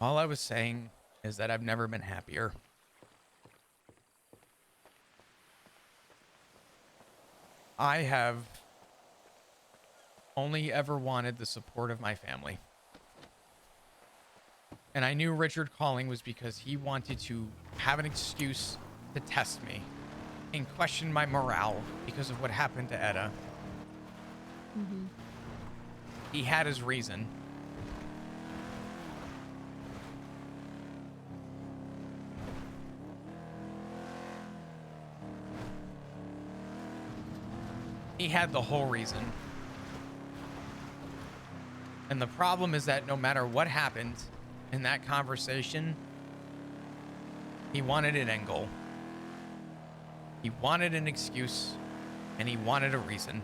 All I was saying is that I've never been happier. I have only ever wanted the support of my family. And I knew Richard calling was because he wanted to have an excuse to test me and question my morale because of what happened to Etta. Mm-hmm. He had his reason. He had the whole reason. And the problem is that no matter what happened in that conversation, he wanted an end goal. He wanted an excuse, and he wanted a reason.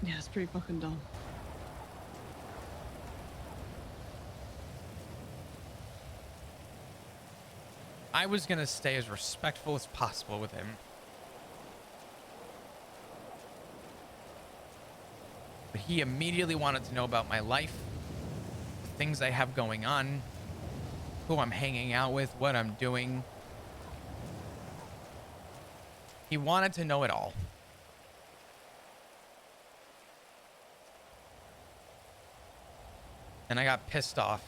Yeah, it's pretty fucking dumb. I was gonna stay as respectful as possible with him. But he immediately wanted to know about my life, the things I have going on, who I'm hanging out with, what I'm doing. He wanted to know it all. And I got pissed off.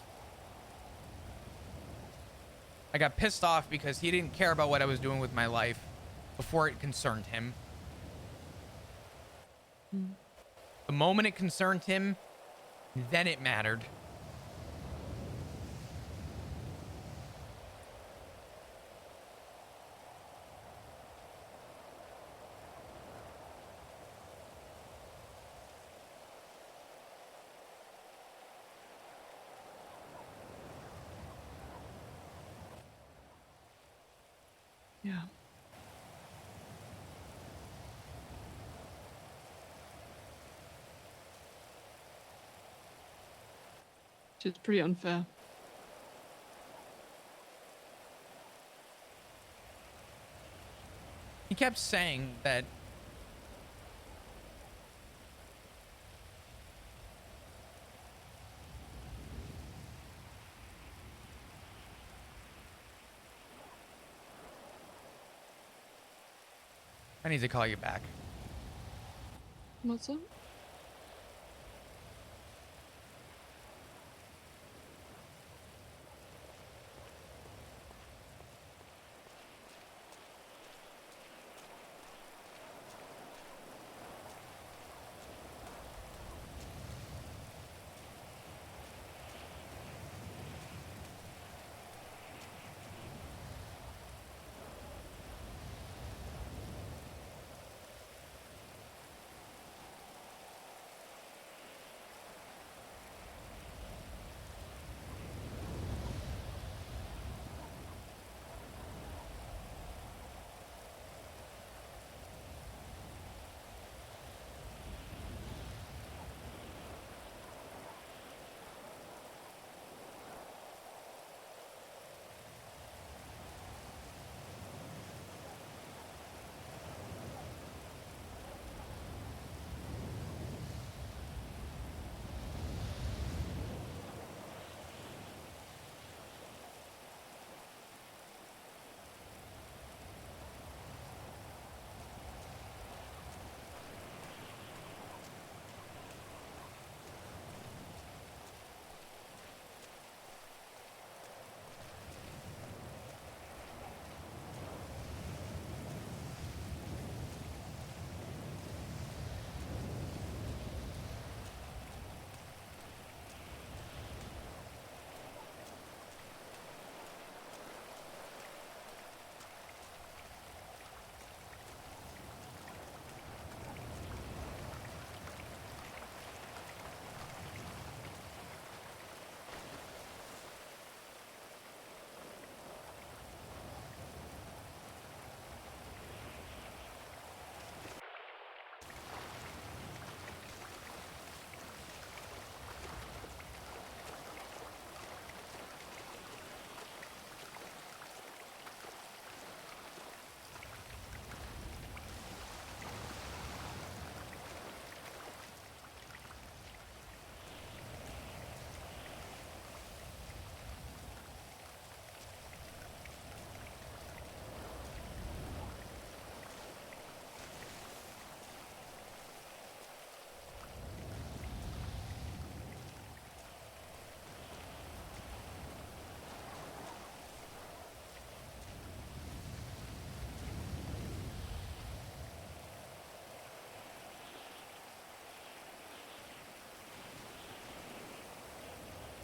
I got pissed off because he didn't care about what I was doing with my life before it concerned him. The moment it concerned him, then it mattered. Yeah. Which is pretty unfair. He kept saying that I need to call you back. What's up?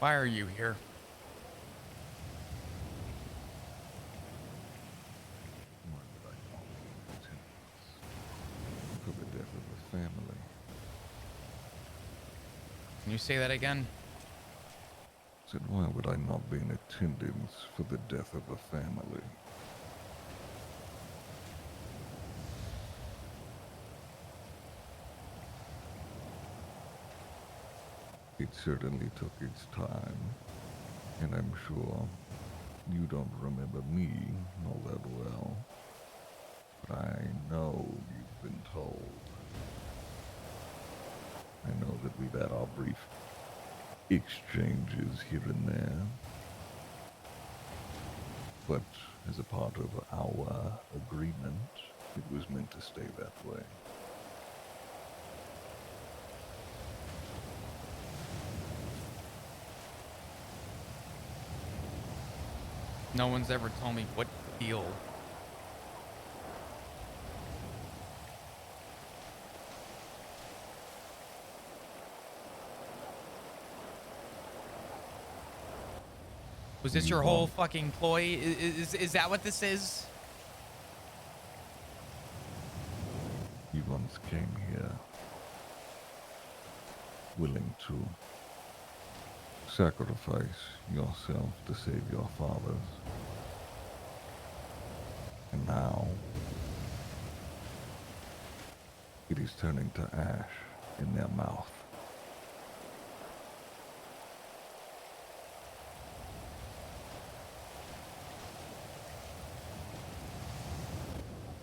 Why are you here? Why would I not be in attendance for the death of a family? Can you say that again? I said, why would I not be in attendance for the death of a family? It certainly took its time, and I'm sure you don't remember me all that well, but I know you've been told. I know that we've had our brief exchanges here and there, but as a part of our agreement, it was meant to stay that way. No one's ever told me what deal. Was this your whole fucking ploy? Is that what this is? You once came here willing to sacrifice yourself to save your fathers. And now it is turning to ash in their mouth.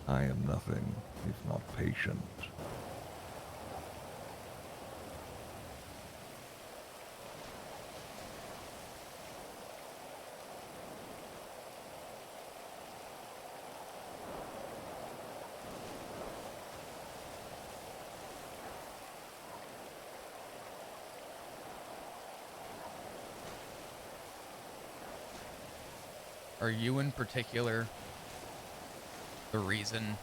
I am nothing if not patient. Are you in particular the reason?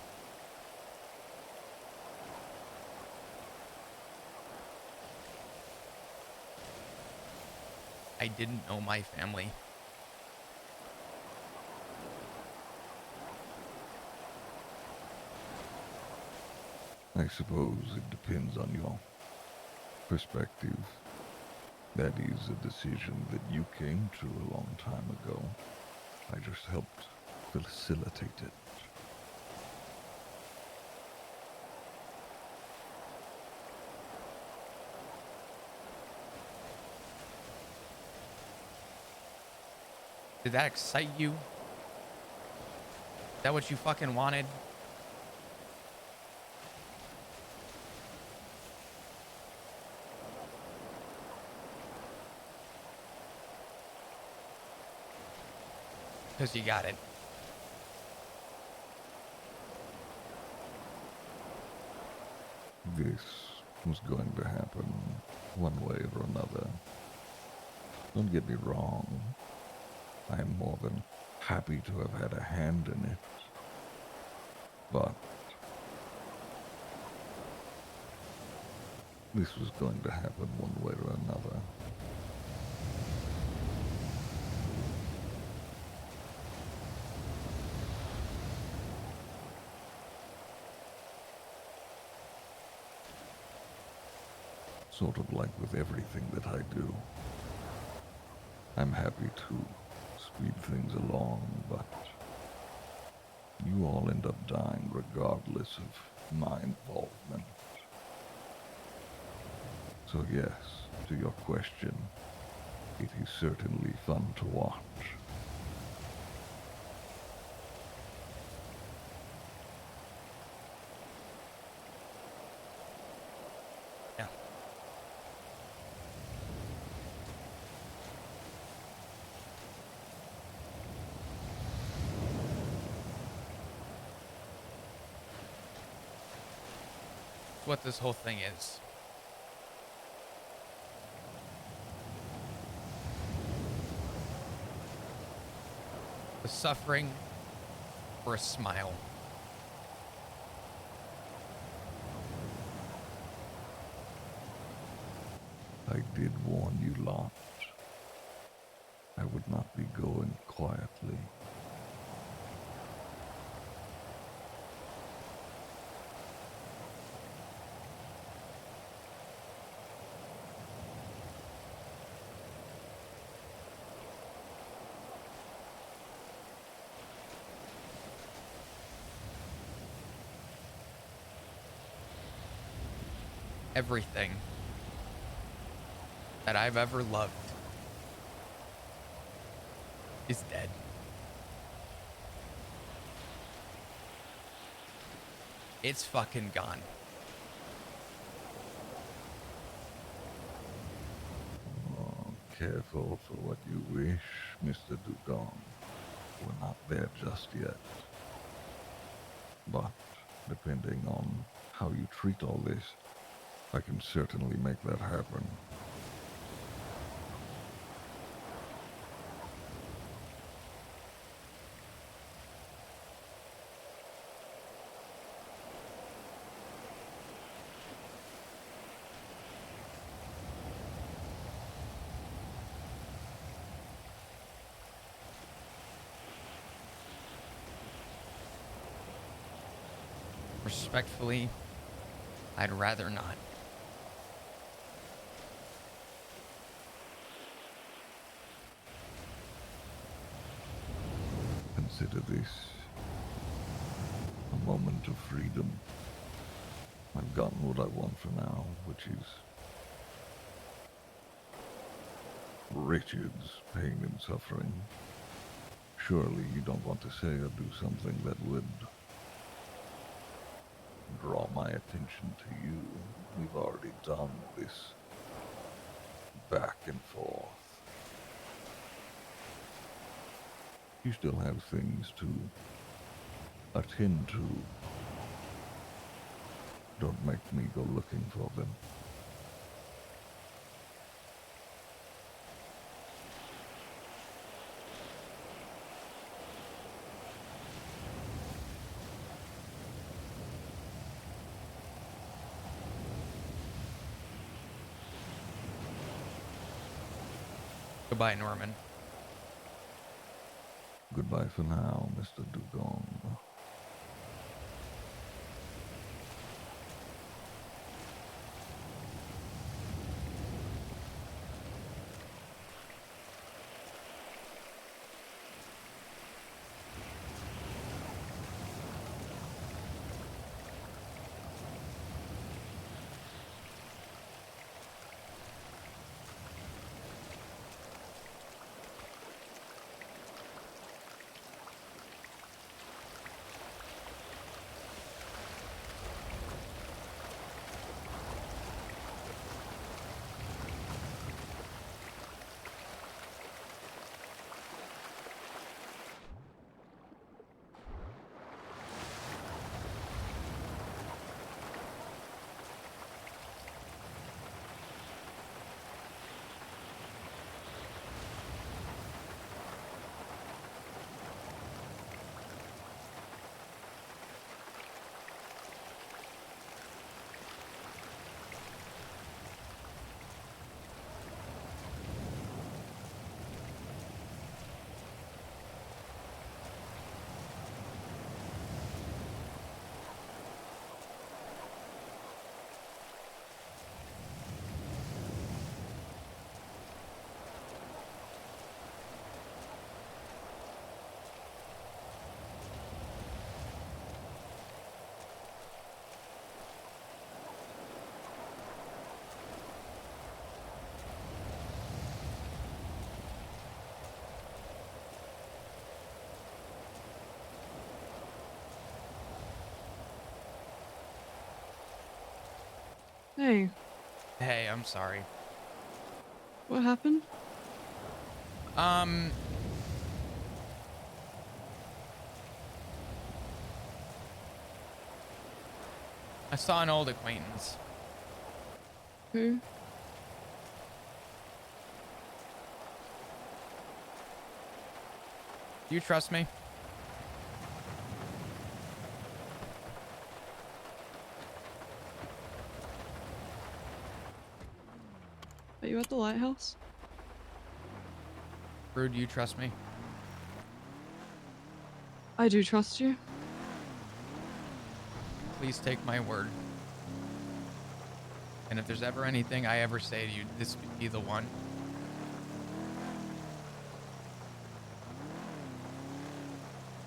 I didn't know my family. I suppose it depends on your perspective. That is a decision that you came to a long time ago. I just helped facilitate it. Did that excite you? Is that what you fucking wanted? Because you got it. This was going to happen one way or another. Don't get me wrong. I am more than happy to have had a hand in it. But this was going to happen one way or another. Sort of like with everything that I do. I'm happy to speed things along, but you all end up dying regardless of my involvement. So yes, to your question, it is certainly fun to watch. What this whole thing is. The suffering or a smile. I did warn you lot. I would not be going quietly. Everything that I've ever loved is dead. It's fucking gone. Oh, careful for what you wish, Mr. Dugong. We're not there just yet. But, depending on how you treat all this, I can certainly make that happen. Respectfully, I'd rather not. Consider this a moment of freedom. I've gotten what I want for now, which is Richard's pain and suffering. Surely you don't want to say or do something that would draw my attention to you. We've already done this back and forth. You still have things to attend to. Don't make me go looking for them. Goodbye, Norman. Goodbye for now, Mr. Dugong. Hey, Hey, I'm sorry. what happened? I saw an old acquaintance. Who? Do you trust me? Are you at the lighthouse? Drew, do you trust me? I do trust you. Please take my word. And if there's ever anything I ever say to you, this would be the one.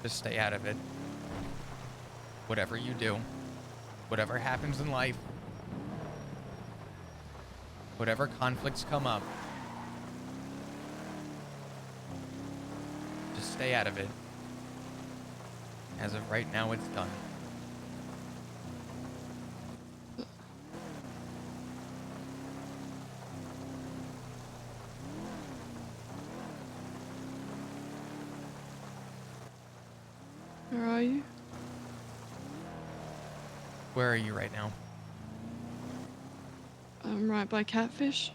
Just stay out of it. Whatever you do, whatever happens in life, whatever conflicts come up, just stay out of it. As of right now, it's done. Where are you? Where are you right now? I'm right by Catfish.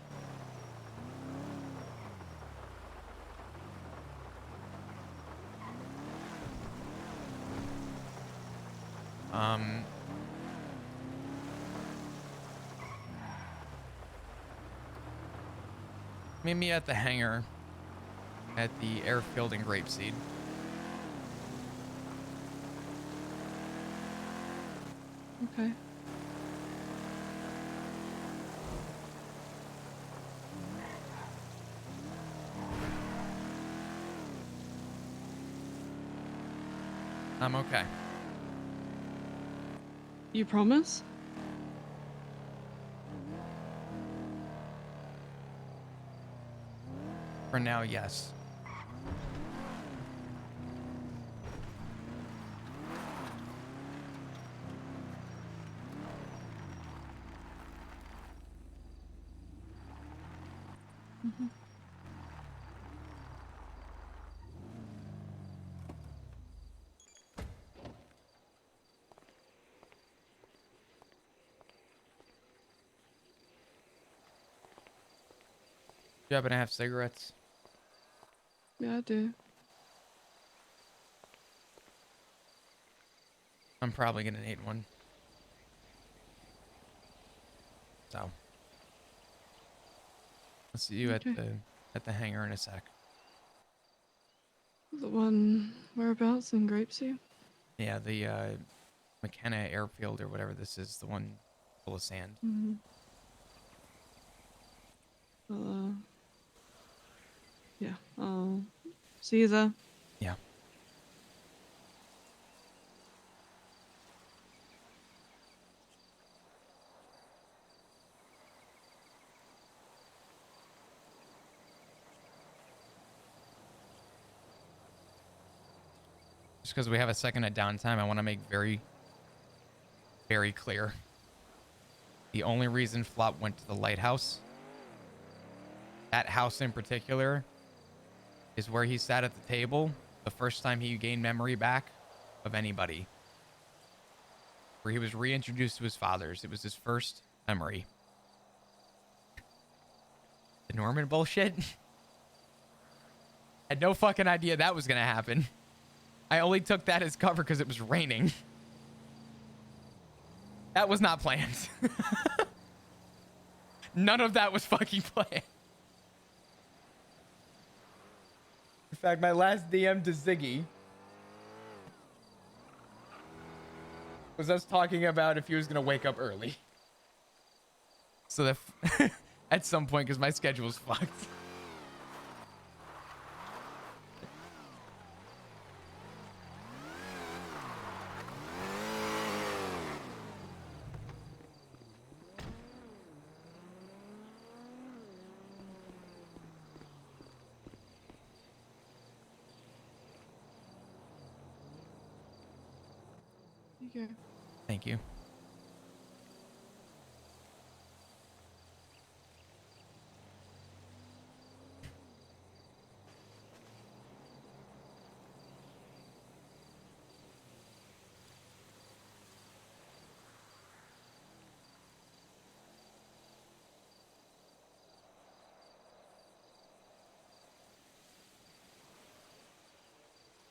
Meet me at the hangar at the airfield in Grapeseed. Okay. I'm okay. You promise? For now, yes. Mm-hmm. You happen to have cigarettes? Yeah, I do. I'm probably gonna need one. So, I'll see you Okay. at the hangar in a sec. The one whereabouts in Grapesy? Yeah, the McKenna airfield or whatever this is, the one full of sand. Mm-hmm. Yeah. I'll see you there. Yeah. Just because we have a second of downtime, I want to make very, very clear. The only reason Flop went to the lighthouse, that house in particular, is where he sat at the table the first time he gained memory back of anybody. Where he was reintroduced to his fathers. It was his first memory. The Norman bullshit? Had no fucking idea that was gonna happen. I only took that as cover because it was raining. That was not planned. None of that was fucking planned. In fact, my last DM to Ziggy was us talking about if he was gonna wake up early. So that at some point, because my schedule's fucked. Okay. Thank you.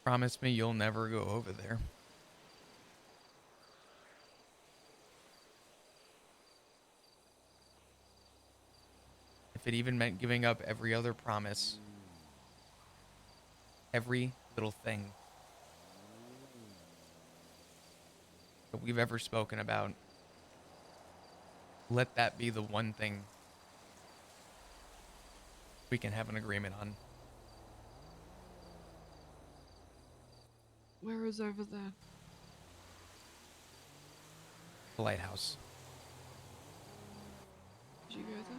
Promise me you'll never go over there. If it even meant giving up every other promise, every little thing that we've ever spoken about, let that be the one thing we can have an agreement on. Where is over there? The lighthouse. Did you go there?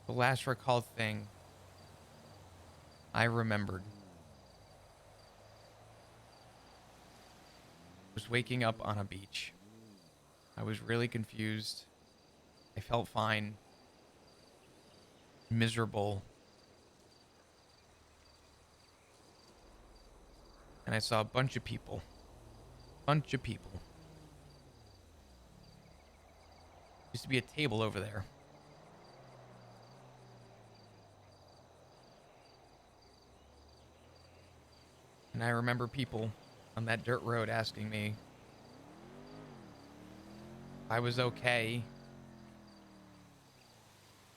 The last recalled thing I remembered was waking up on a beach. I was really confused. I felt fine. Miserable. And I saw a bunch of people. Bunch of people. Used to be a table over there. And I remember people on that dirt road asking me if I was okay,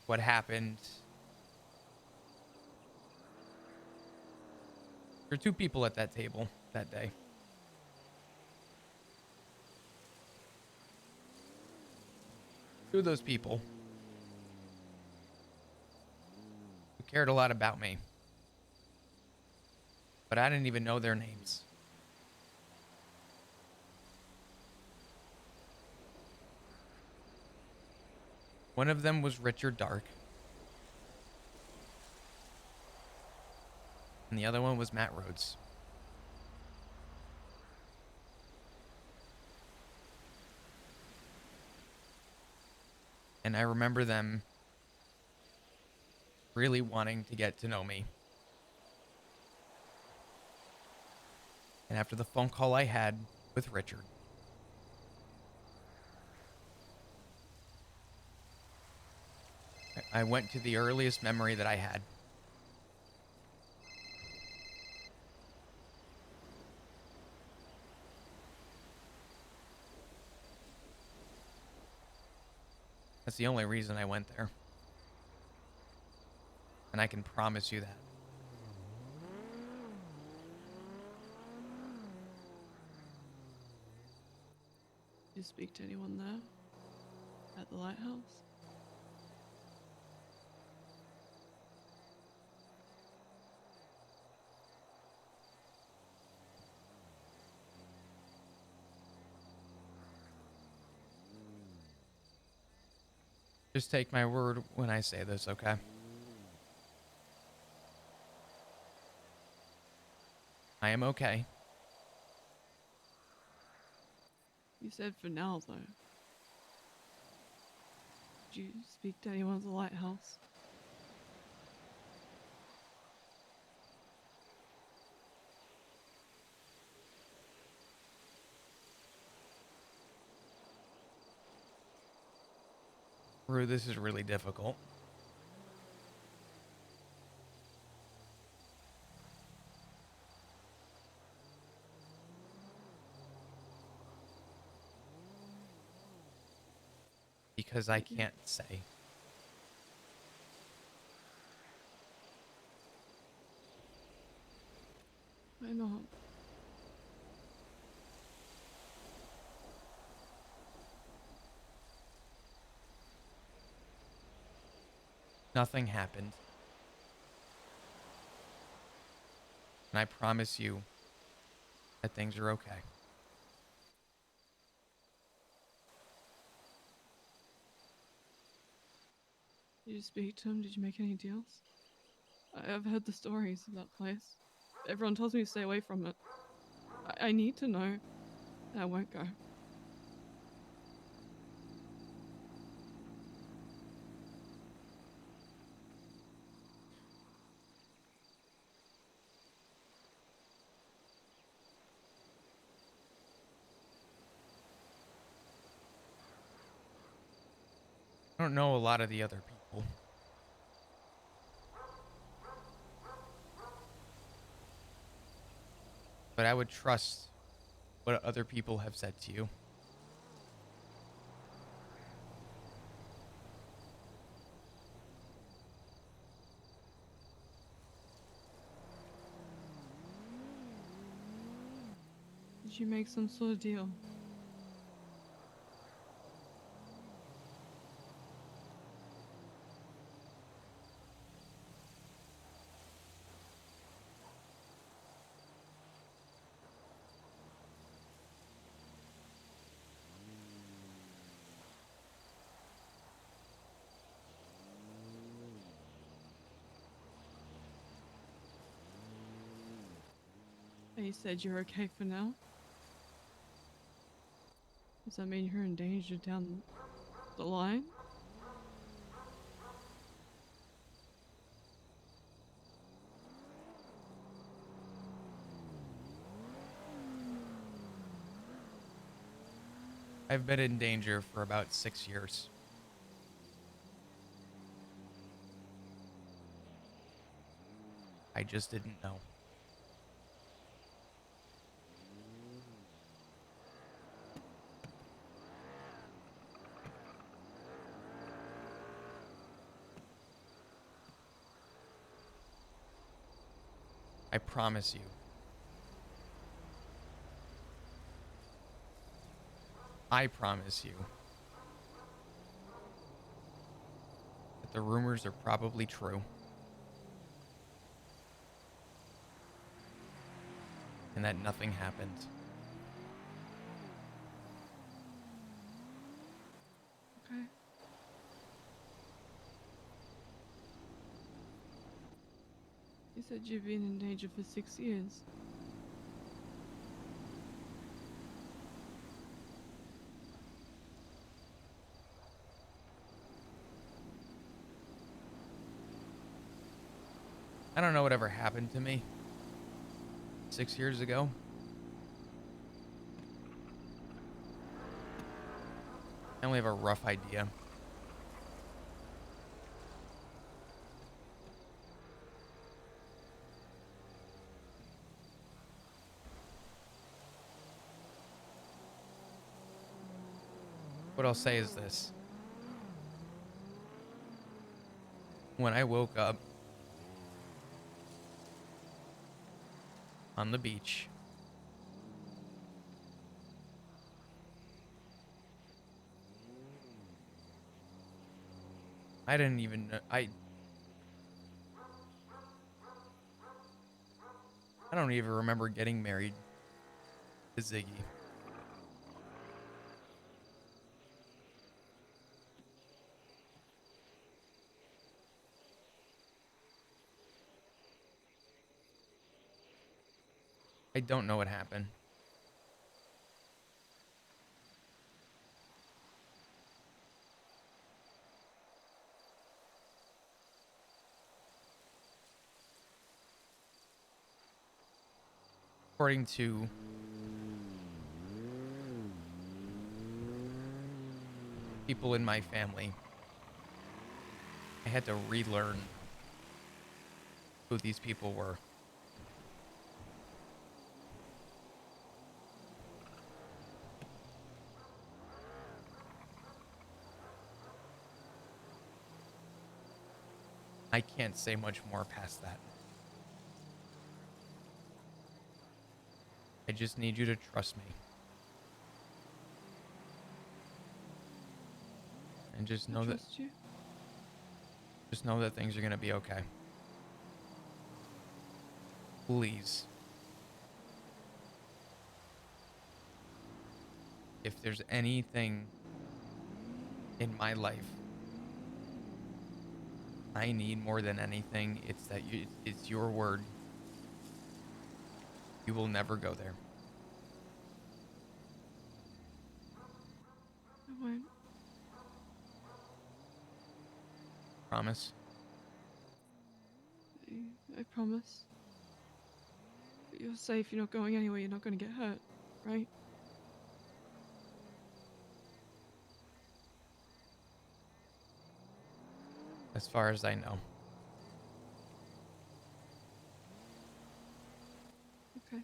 what happened. There were 2 people at that table that day. Two of those people who cared a lot about me, but I didn't even know their names. One of them was Richard Dark, and the other one was Matt Rhodes. And I remember them really wanting to get to know me. And after the phone call I had with Richard, I went to the earliest memory that I had. That's the only reason I went there. And I can promise you that. Did you speak to anyone there? At the lighthouse? Just take my word when I say this, okay? I am okay. You said for now, though. Did you speak to anyone at the lighthouse? Rue, this is really difficult. Because I can't say. Why not? Nothing happened. And I promise you that things are okay. Did you speak to him? Did you make any deals? I've heard the stories of that place. Everyone tells me to stay away from it. I need to know, and I won't go. I don't know a lot of the other people. But I would trust what other people have said to you. Did you make some sort of deal? You said you're okay for now? Does that mean you're in danger down the line? I've been in danger for about 6 years. I just didn't know. I promise you, I promise you that the rumors are probably true. And that nothing happened. Okay. You said you've been in danger for 6 years. I don't know whatever happened to me 6 years ago. I only have a rough idea. What I'll say is this. When I woke up on the beach, I didn't even know, I don't even remember getting married to Ziggy. I don't know what happened. According to people in my family, I had to relearn who these people were. I can't say much more past that. I just need you to trust me. And just know that Trust you. just know that things are going to be okay. Please. If there's anything in my life I need more than anything, it's that it's your word. You will never go there. I won't. Promise? I promise. But you're safe, you're not going anywhere, you're not going to get hurt, right? As far as I know. Okay.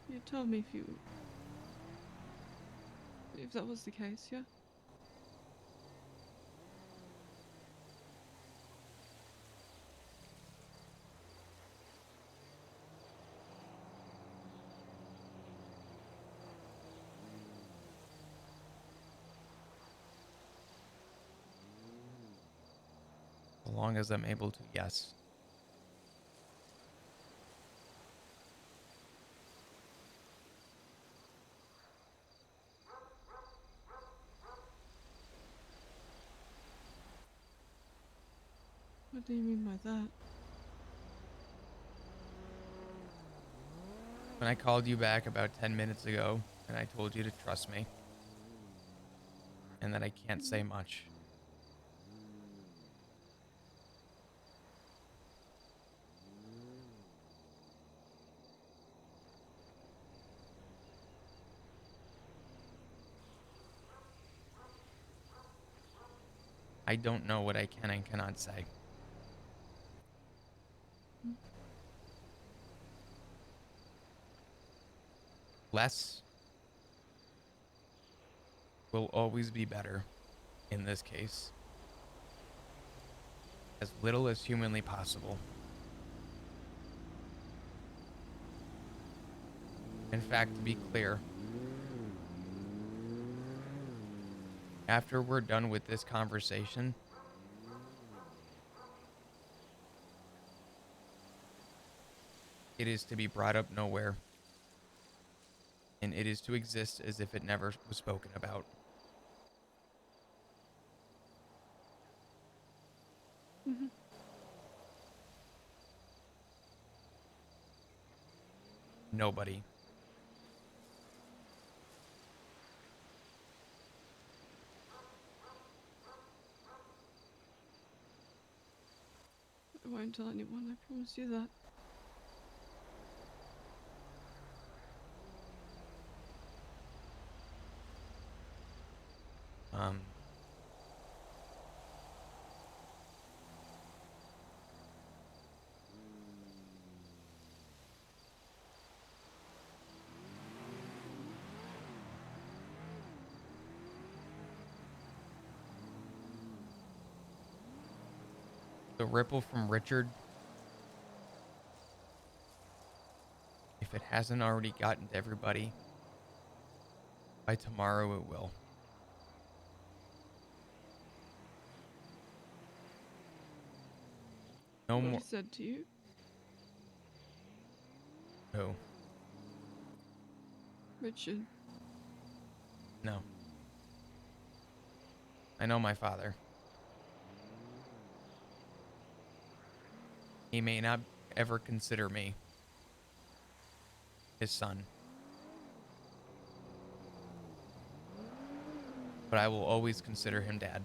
You tell me if that was the case, yeah? As long as I'm able to, yes. What do you mean by that? When I called you back about 10 minutes ago and I told you to trust me and that I can't say much. I don't know what I can and cannot say. Less will always be better. in this case. As little as humanly possible. In fact, to be clear, after we're done with this conversation, it is to be brought up nowhere. And it is to exist as if it never was spoken about. Mm-hmm. Nobody. I won't tell anyone, I promise you that. The ripple from Richard, if it hasn't already gotten to everybody, by tomorrow it will. No What more. he said to you? Who? Richard. No. I know my father. He may not ever consider me his son. But I will always consider him dad.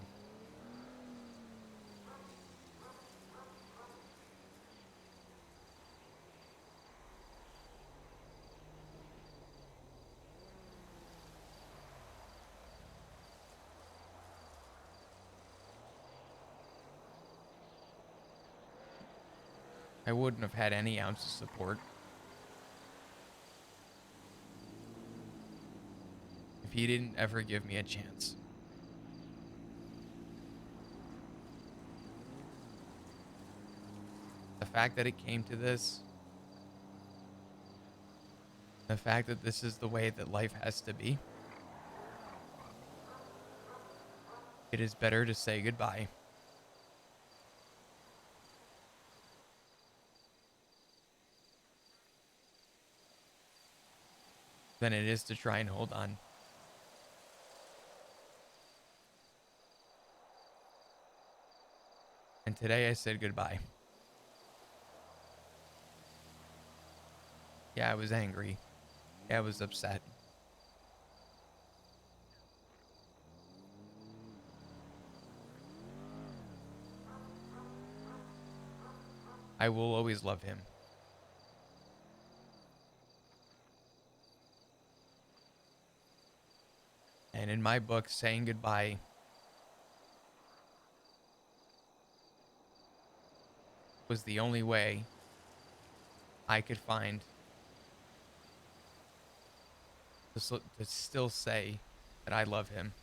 I wouldn't have had any ounce of support if he didn't ever give me a chance. The fact that it came to this, the fact that this is the way that life has to be, it is better to say goodbye. Than it is to try and hold on. And today I said goodbye. Yeah, I was angry. Yeah, I was upset. I will always love him. And in my book, saying goodbye was the only way I could find to still say that I love him.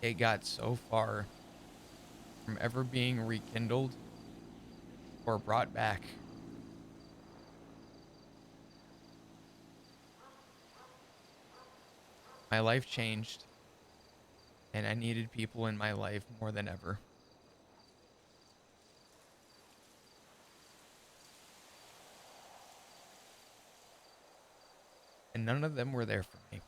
It got so far from ever being rekindled or brought back. My life changed, and I needed people in my life more than ever. And none of them were there for me.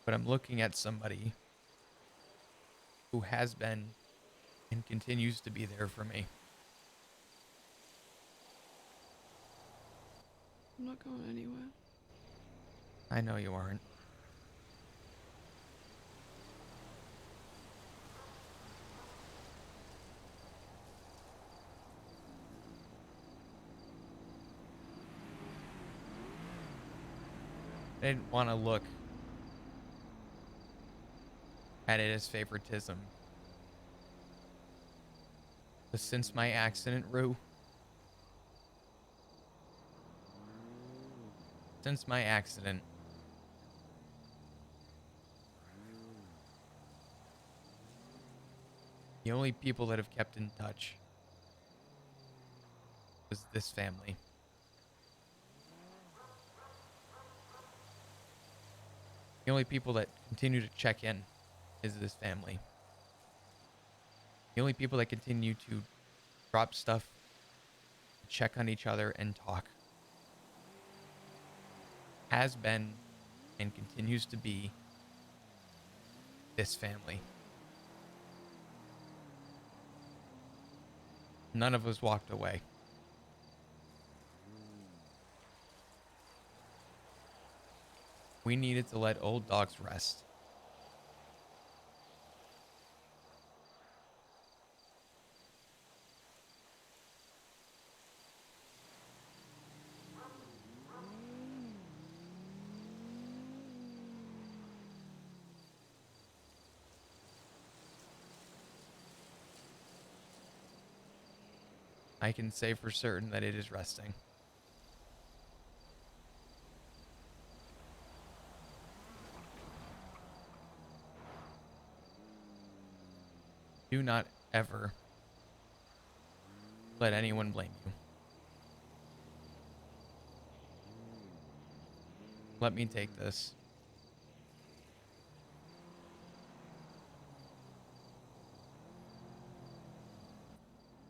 But I'm looking at somebody who has been and continues to be there for me. I'm not going anywhere. I know you aren't. I didn't want to look at it as favoritism. But since my accident, Rue, since my accident, the only people that have kept in touch was this family. The only people that continue to check in is this family. The only people that continue to drop stuff, check on each other, and talk has been and continues to be this family. None of us walked away. We needed to let old dogs rest. I can say for certain that it is resting. Do not ever let anyone blame you. Let me take this.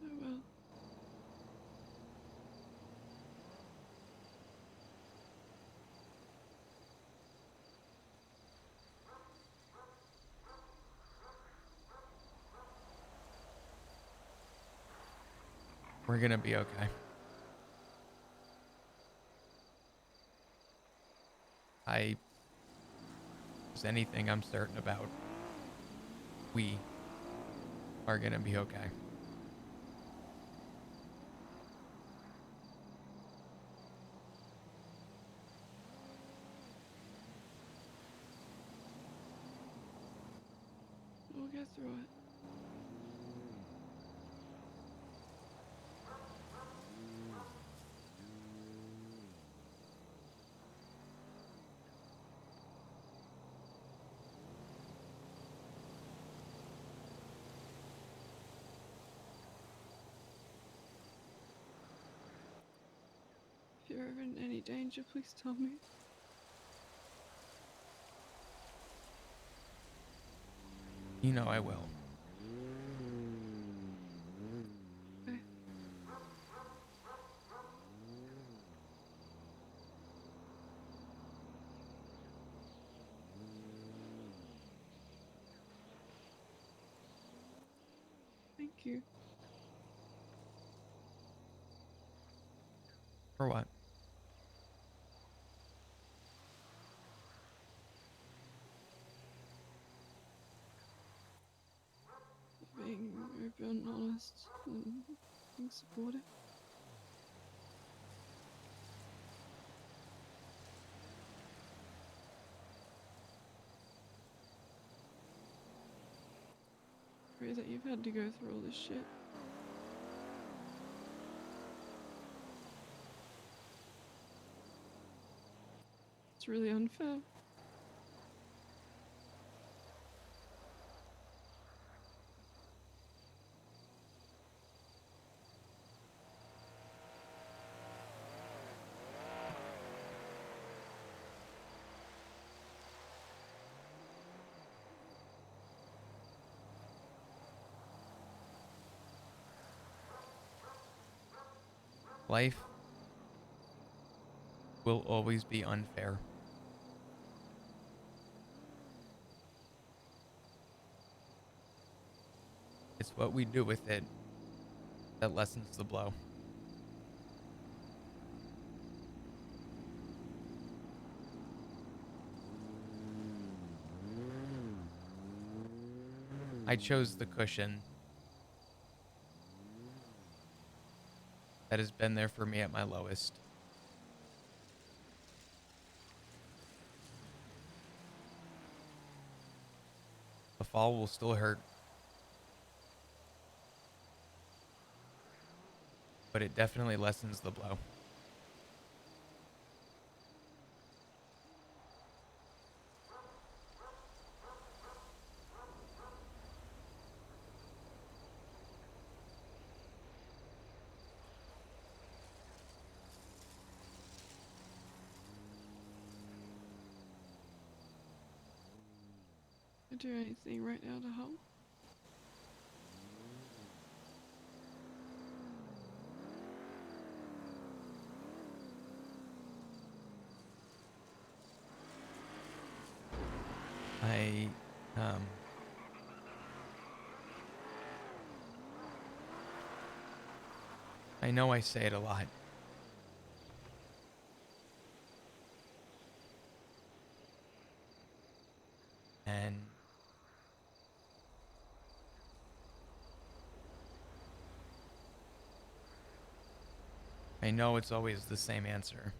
Oh well. We're gonna be okay. If there's anything I'm certain about, we are gonna be okay. We'll get through it. If you're ever in any danger, please tell me. You know I will. Okay. Thank you. For what? Being open, honest, and being supportive. Pray that you've had to go through all this shit. It's really unfair. Life will always be unfair. It's what we do with it that lessens the blow. I chose the cushion that has been there for me at my lowest. The fall will still hurt. but it definitely lessens the blow. Can I do anything right now to help? I know I say it a lot. And I know it's always the same answer.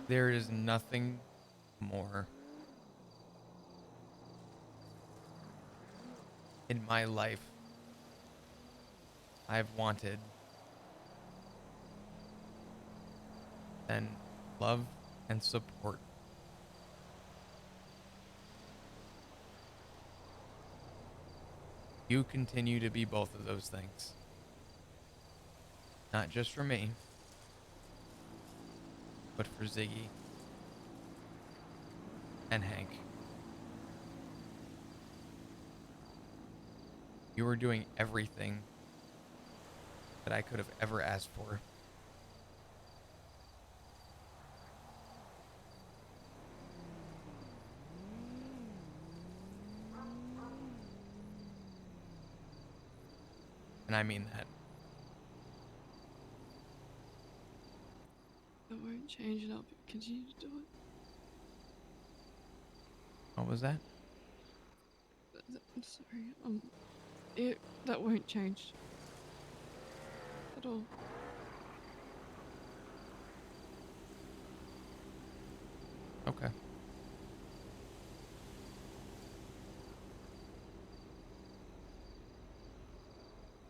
There is nothing more in my life I've wanted than love and support. You continue to be both of those things. Not just for me, but for Ziggy and Hank. You were doing everything that I could have ever asked for. And I mean that. That won't change it up. Continue to do it. What was that? I'm sorry. That won't change at all. Okay.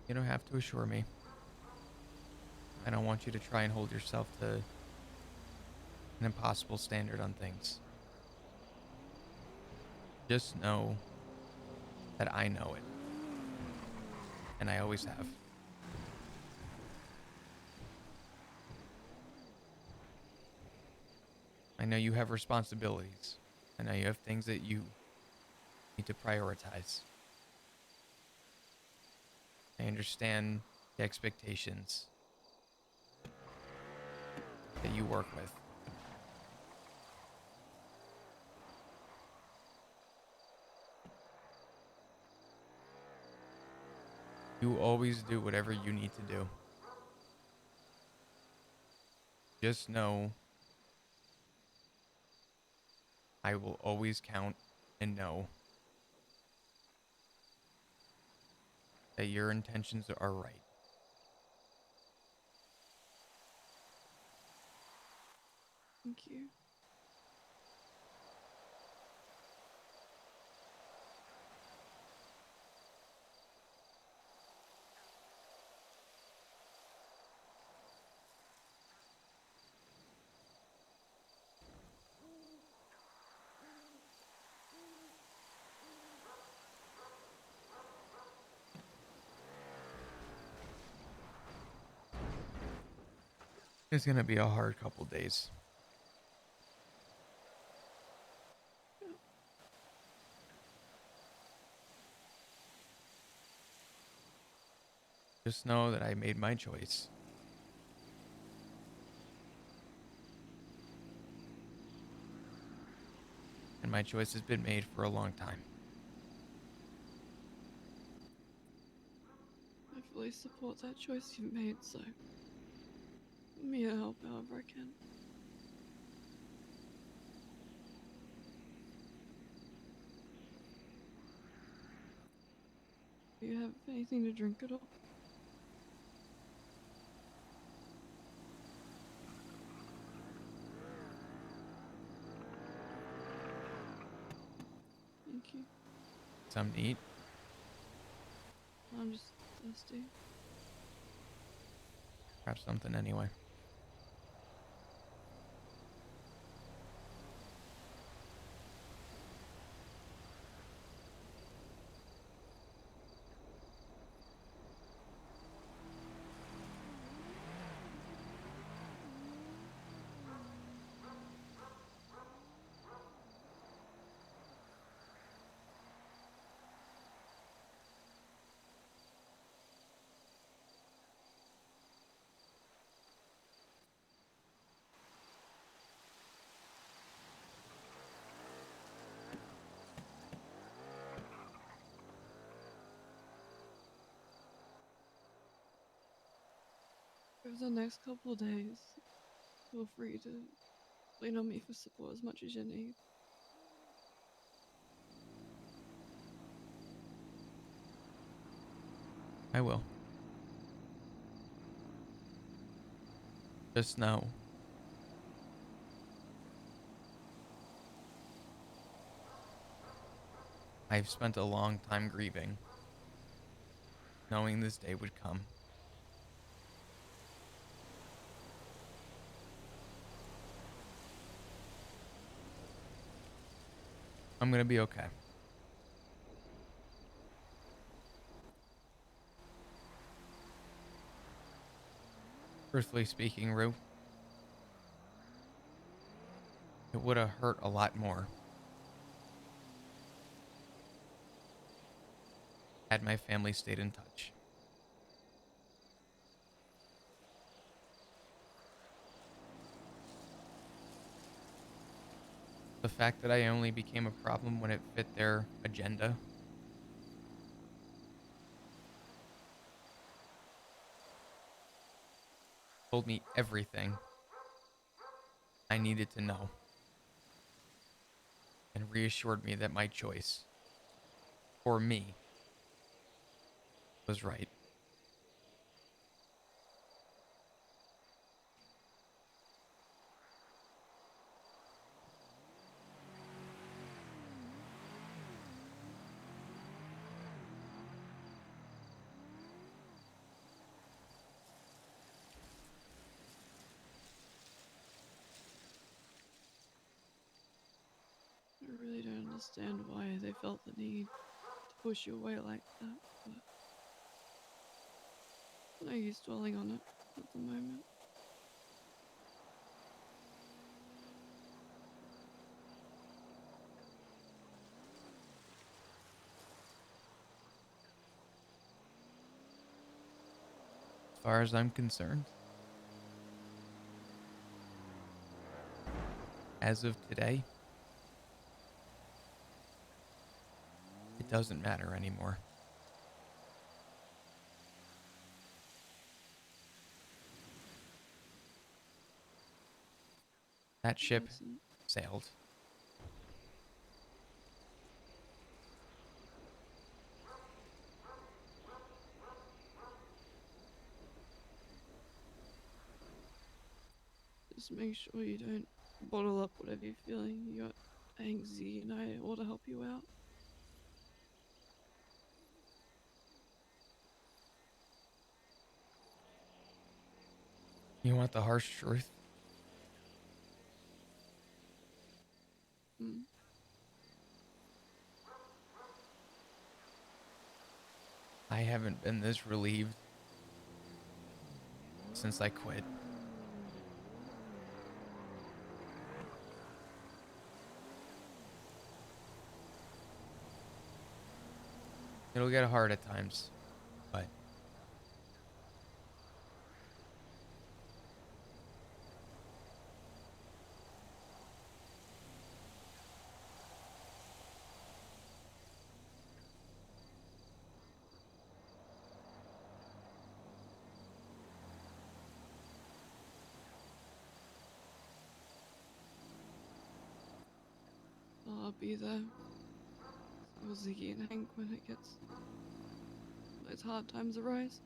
You don't have to assure me. I don't want you to try and hold yourself to an impossible standard on things. Just know that I know it. And I always have. I know you have responsibilities. I know you have things that you need to prioritize. I understand the expectations that you work with. You always do whatever you need to do. Just know I will always count and know that your intentions are right. Thank you. It's gonna be a hard couple days. Just know that I made my choice. And my choice has been made for a long time. I fully support that choice you've made, so I'm here to help however I can. Do you have anything to drink at all? Thank you. Something to eat? I'm just thirsty. Grab something anyway. Over the next couple of days, feel free to lean on me for support as much as you need. I will. Just know. I've spent a long time grieving, knowing this day would come. I'm gonna be okay. Truthfully speaking, Rue, it would have hurt a lot more had my family stayed in touch. The fact that I only became a problem when it fit their agenda told me everything I needed to know and reassured me that my choice for me was right. I really don't understand why they felt the need to push you away like that, but no use dwelling on it at the moment. As far as I'm concerned, as of today, it doesn't matter anymore. That ship sailed. Just make sure you don't bottle up whatever you're feeling. You got anxiety and I ought to help you out. You want the harsh truth? Mm. I haven't been this relieved since I quit. It'll get hard at times, but I'll be there for Ziggy and Hank when those hard times arise.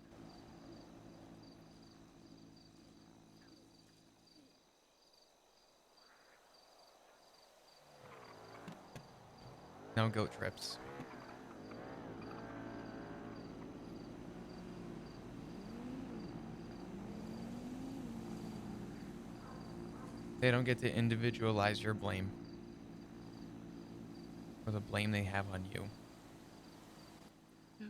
No goat trips. They don't get to individualize your blame or the blame they have on you. Yeah.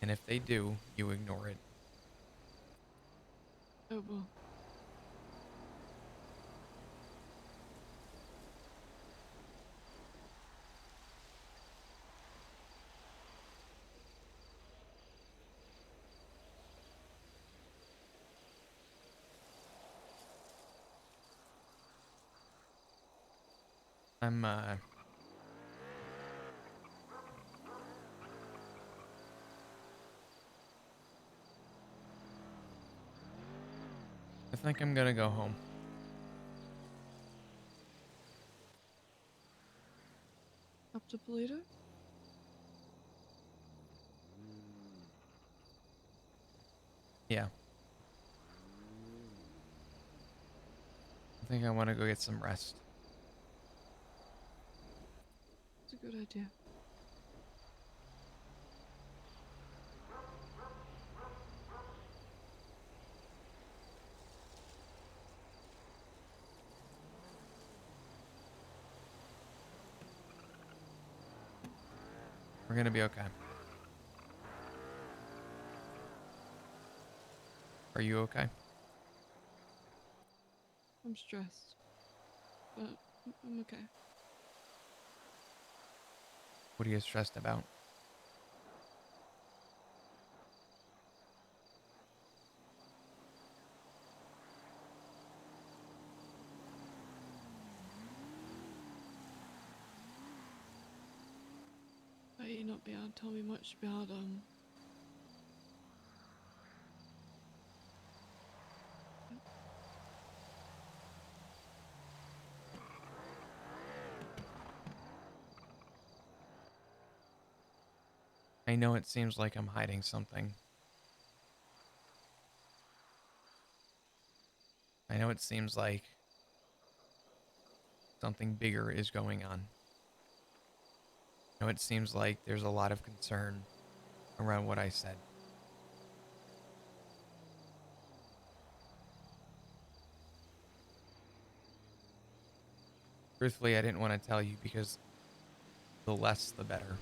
And if they do, you ignore it. Oh well. I think I'm gonna go home. Up to Polito? Yeah. I think I want to go get some rest. It's a good idea. We're gonna be okay. Are you okay? I'm stressed, but I'm okay. What are you stressed about? Might you not be able to tell me much about I know it seems like I'm hiding something. I know it seems like something bigger is going on. I know it seems like there's a lot of concern around what I said. Truthfully, I didn't want to tell you because the less the better.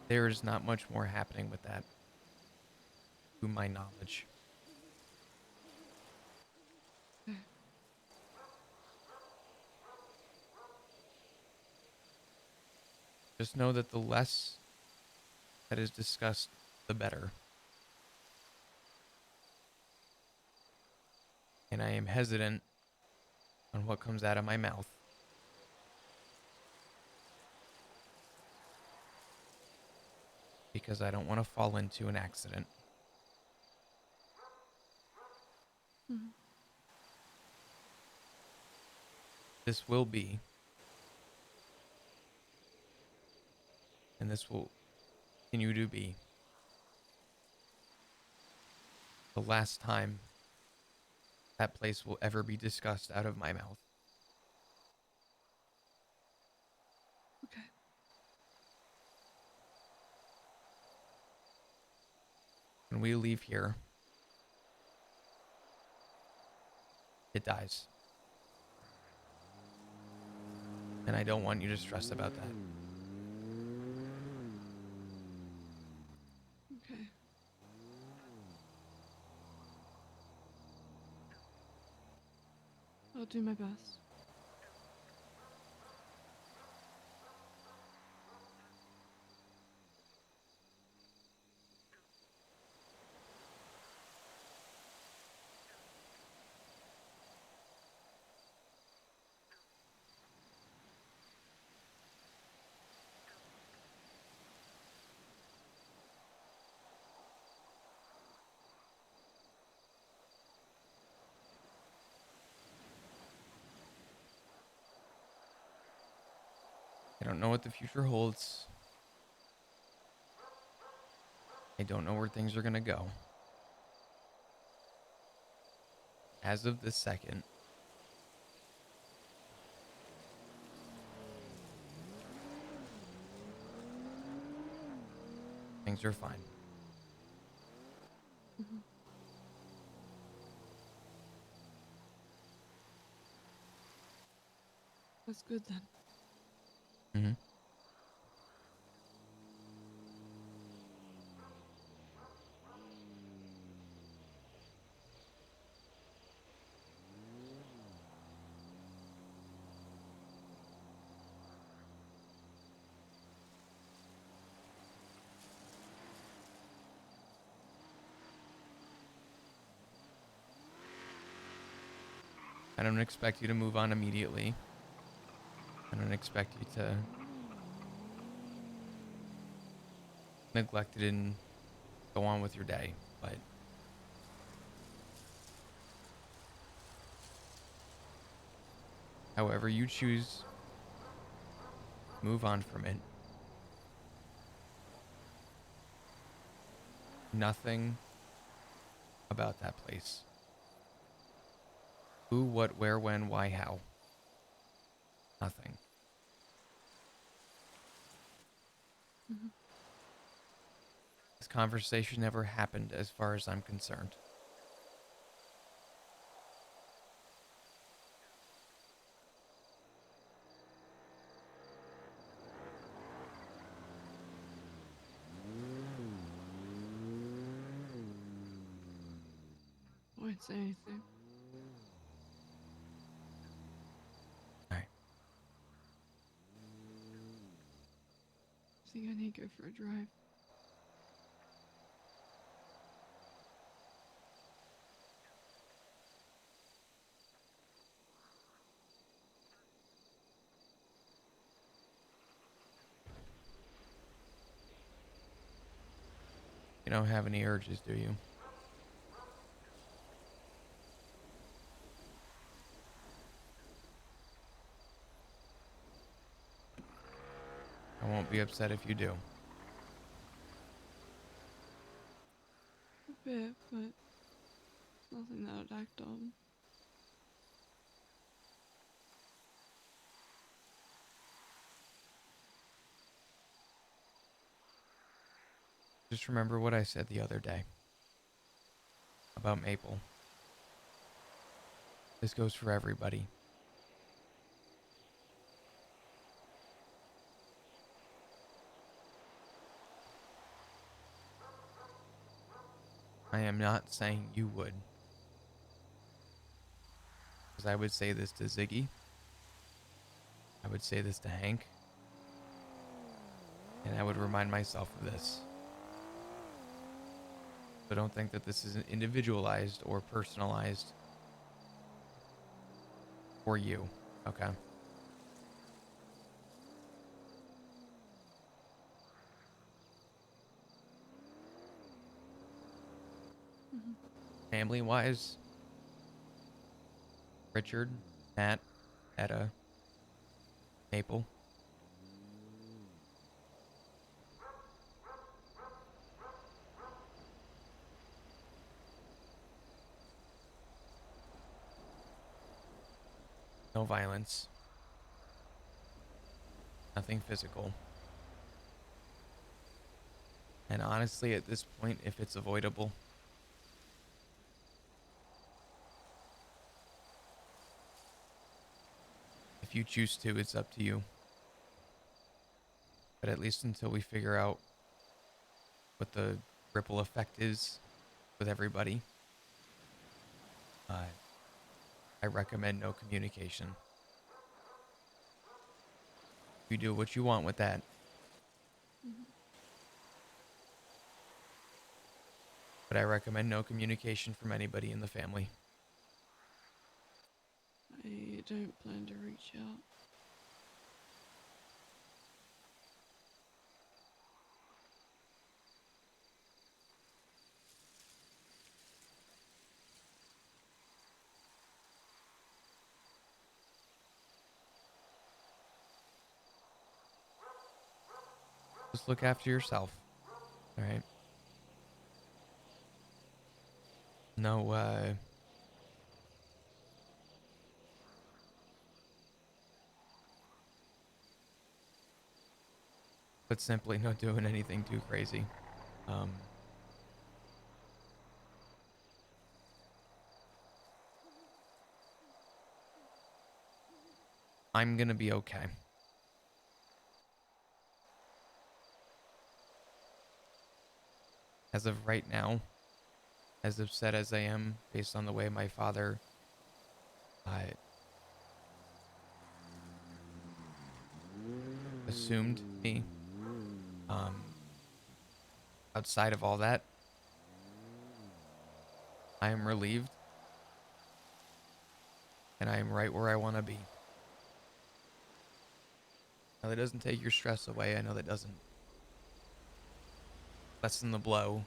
There is not much more happening with that, to my knowledge. Just know that the less that is discussed, the better. And I am hesitant on what comes out of my mouth. Because I don't want to fall into an accident. Mm-hmm. This will be, and this will continue to be, the last time that place will ever be discussed out of my mouth. Okay. When we leave here, it dies. And I don't want you to stress about that. Okay. I'll do my best. I don't know what the future holds. I don't know where things are going to go. as of this second, things are fine. Mm-hmm. That's good then. Mm-hmm. I don't expect you to move on immediately. I don't expect you to neglect it and go on with your day, but however you choose, move on from it. Nothing about that place. Who, what, where, when, why, how. Nothing. Mm-hmm. This conversation never happened as far as I'm concerned. I won't say anything. All right. I think I need to go for a drive. You don't have any urges, do you? I won't be upset if you do. A bit, but nothing that I'd act on. Just remember what I said the other day about Maple. This goes for everybody. I am not saying you would. Because I would say this to Ziggy. I would say this to Hank. And I would remind myself of this. So don't think that this is individualized or personalized for you. Okay? Mm-hmm. Family-wise, Richard, Matt, Etta, Maple. No violence. Nothing physical. And honestly, at this point, if it's avoidable, if you choose to, it's up to you. But at least until we figure out what the ripple effect is with everybody, I recommend no communication. You do what you want with that. Mm-hmm. But I recommend no communication from anybody in the family. I don't plan to reach out. Just look after yourself. All right? No, But simply not doing anything too crazy. I'm gonna be okay. As of right now, as upset as I am based on the way my father assumed me, outside of all that, I am relieved and I am right where I want to be. Now, that doesn't take your stress away. I know that doesn't lessen the blow.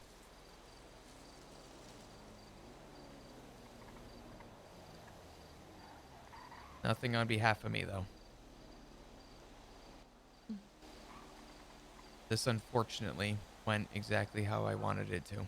Nothing on behalf of me, though. This, unfortunately, went exactly how I wanted it to.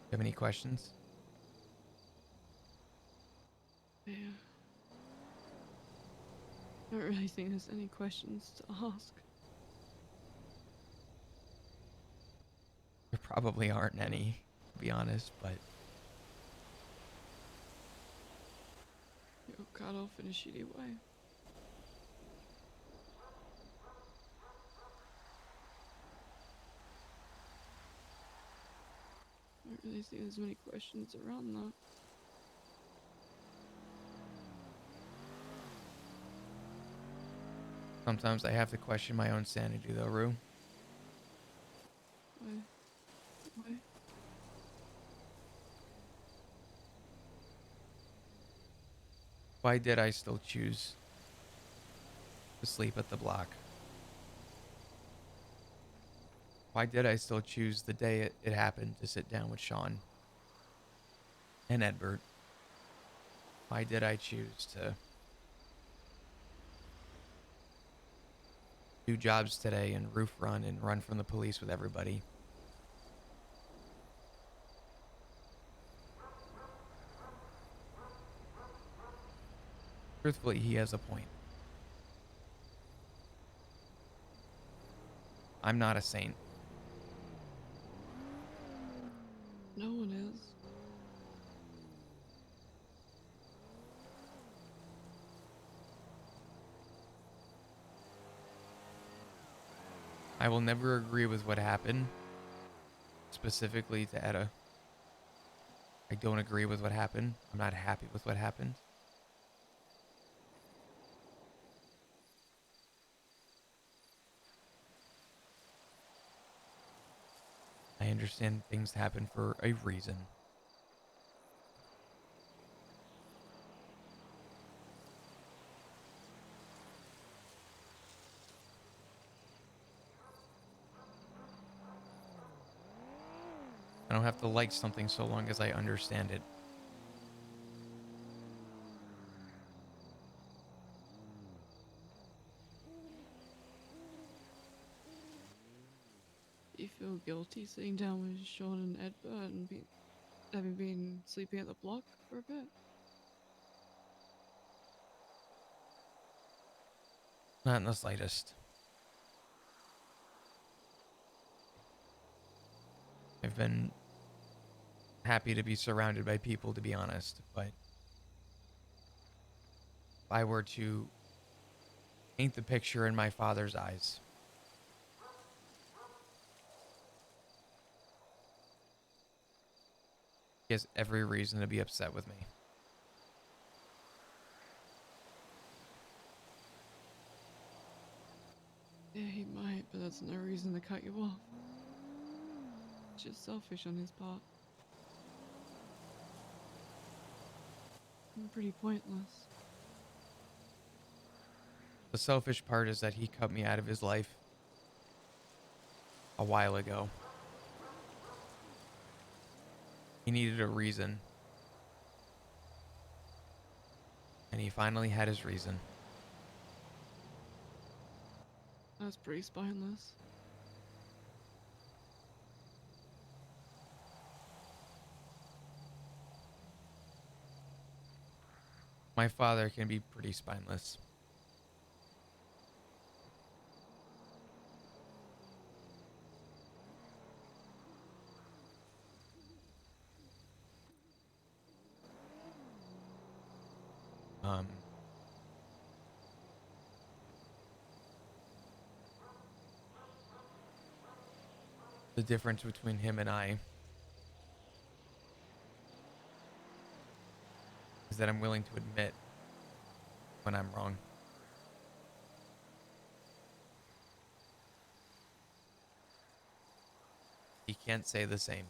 You have any questions? Yeah. I don't really think there's any questions to ask. There probably aren't any, to be honest, but You got cut off in a shitty way. I don't really think there's many questions around that. sometimes I have to question my own sanity, though, Rue. Why? Why? Why did I still choose to sleep at the block? Why did I still choose the day it happened to sit down with Sean and Edbert? Why did I choose to do jobs today and roof run and run from the police with everybody? Truthfully, he has a point. I'm not a saint. No one is. I will never agree with what happened, specifically to Etta. I don't agree with what happened. I'm not happy with what happened. I understand things happen for a reason. I don't have to like something so long as I understand it. Do you feel guilty sitting down with Sean and Edbert and having been sleeping at the block for a bit? Not in the slightest. I've been happy to be surrounded by people, to be honest, but if I were to paint the picture in my father's eyes, he has every reason to be upset with me. Yeah, he might, but that's no reason to cut you off. It's just selfish on his part. And pretty pointless. The selfish part is that he cut me out of his life a while ago. He needed a reason. And he finally had his reason. That's pretty spineless. My father can be pretty spineless. The difference between him and I is that I'm willing to admit when I'm wrong. He can't say the same.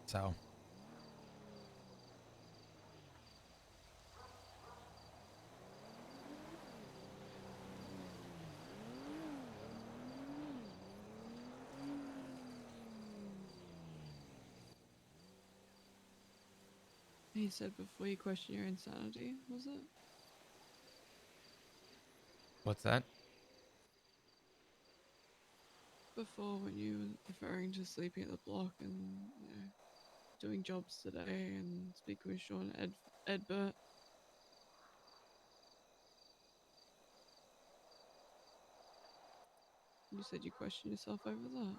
So. He said before you question your insanity, was it? What's that? Before, when you were referring to sleeping at the block and, you know, doing jobs today and speaking with Sean Edbert. You said you questioned yourself over that.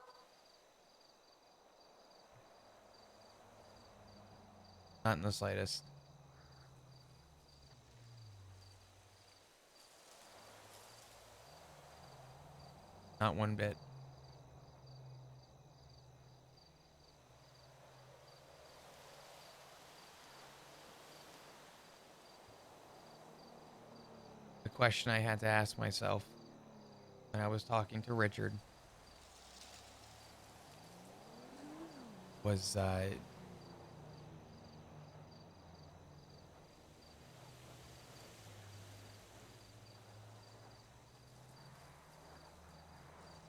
Not in the slightest. Not one bit. The question I had to ask myself when I was talking to Richard was,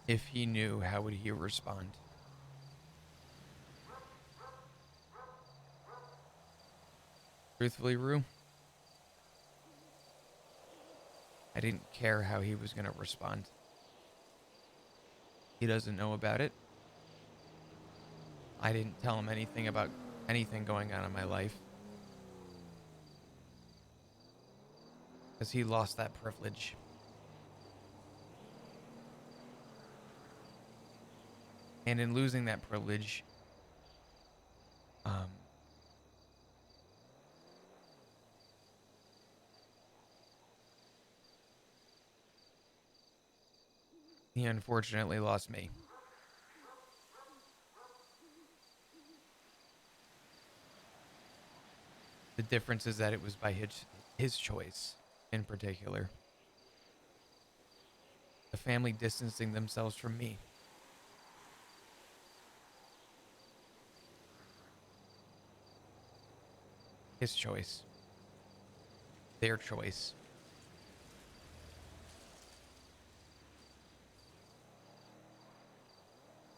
if he knew, how would he respond? Truthfully, Rue, I didn't care how he was going to respond. He doesn't know about it. I didn't tell him anything about anything going on in my life. Because he lost that privilege. And in losing that privilege, he unfortunately lost me. The difference is that it was by his choice in particular. The family distancing themselves from me. His choice. Their choice.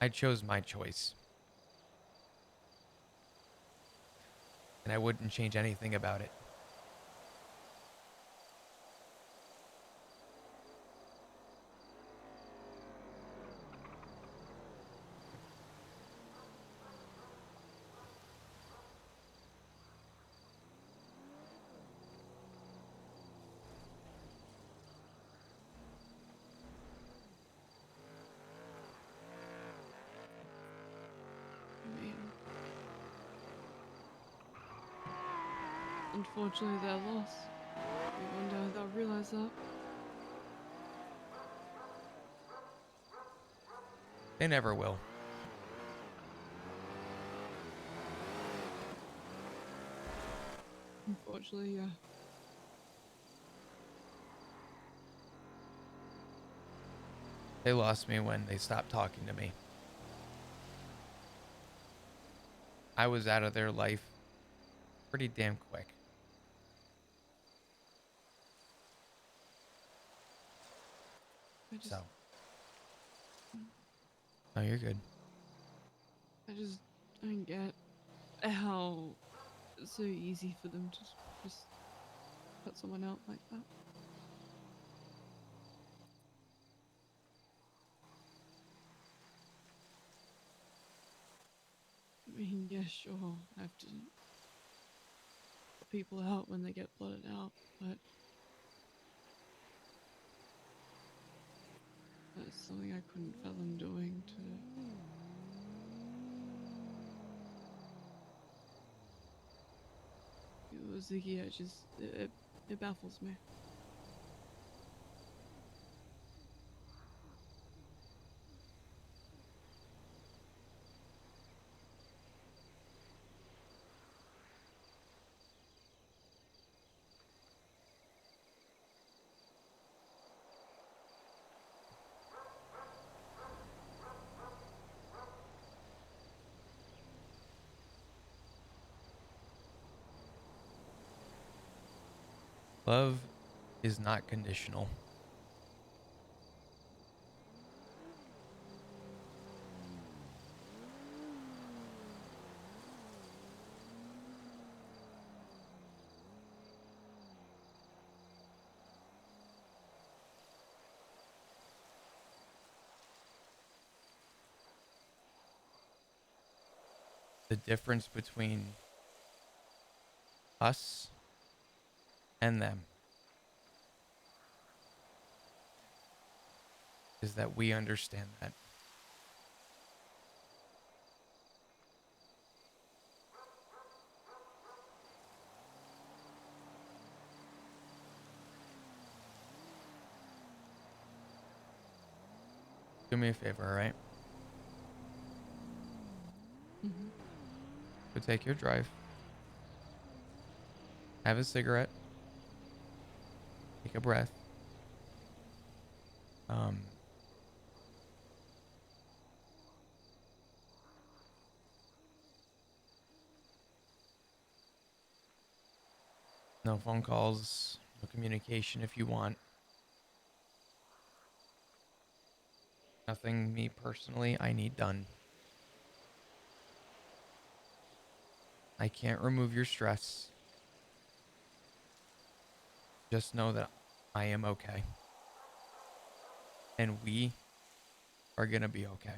I chose my choice. And I wouldn't change anything about it. I mean, unfortunately, their loss. We wonder if they'll realize that. They never will. Unfortunately, yeah. They lost me when they stopped talking to me. I was out of their life pretty damn quick. So. No, you're good. I just don't get how it's so easy for them to just cut someone out like that. I mean, yeah, sure, I have to put people out when they get blotted out, but that's something I couldn't fathom doing to... Ziggy, it baffles me. Love is not conditional. The difference between us and them is that we understand that. Do me a favor, all right? Mm-hmm. Go take your drive. Have a cigarette. Take a breath. No phone calls, no communication if you want. Nothing me personally I need done. I can't remove your stress. Just know that I am okay. And we are gonna be okay.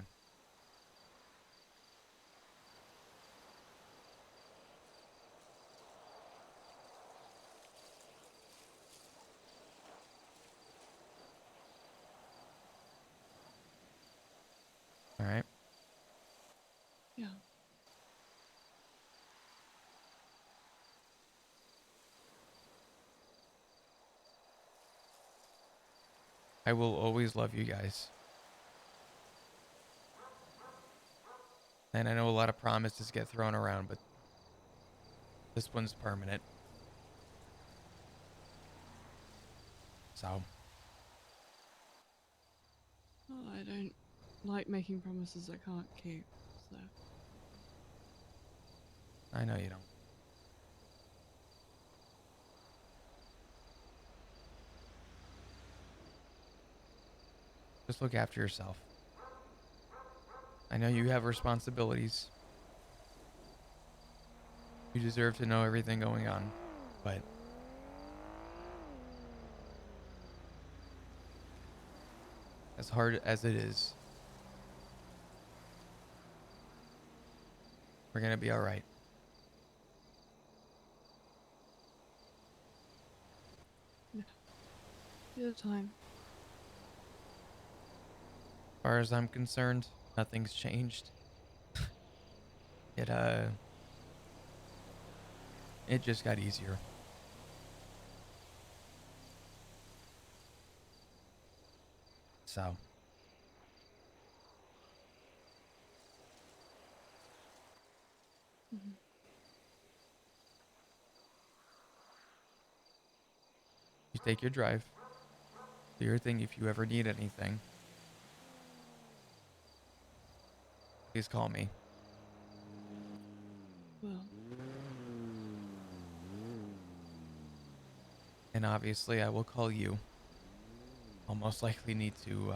All right? Yeah. I will always love you guys. And I know a lot of promises get thrown around, but this one's permanent. So, Well, I don't like making promises I can't keep, so... I know you don't. Just look after yourself. I know you have responsibilities. You deserve to know everything going on, but as hard as it is, we're gonna be all right. Yeah. The other time. As far as I'm concerned, nothing's changed. It just got easier. So, Mm-hmm. you take your drive. Do your thing. If you ever need anything, please call me. Well, And obviously, I will call you. I'll most likely need to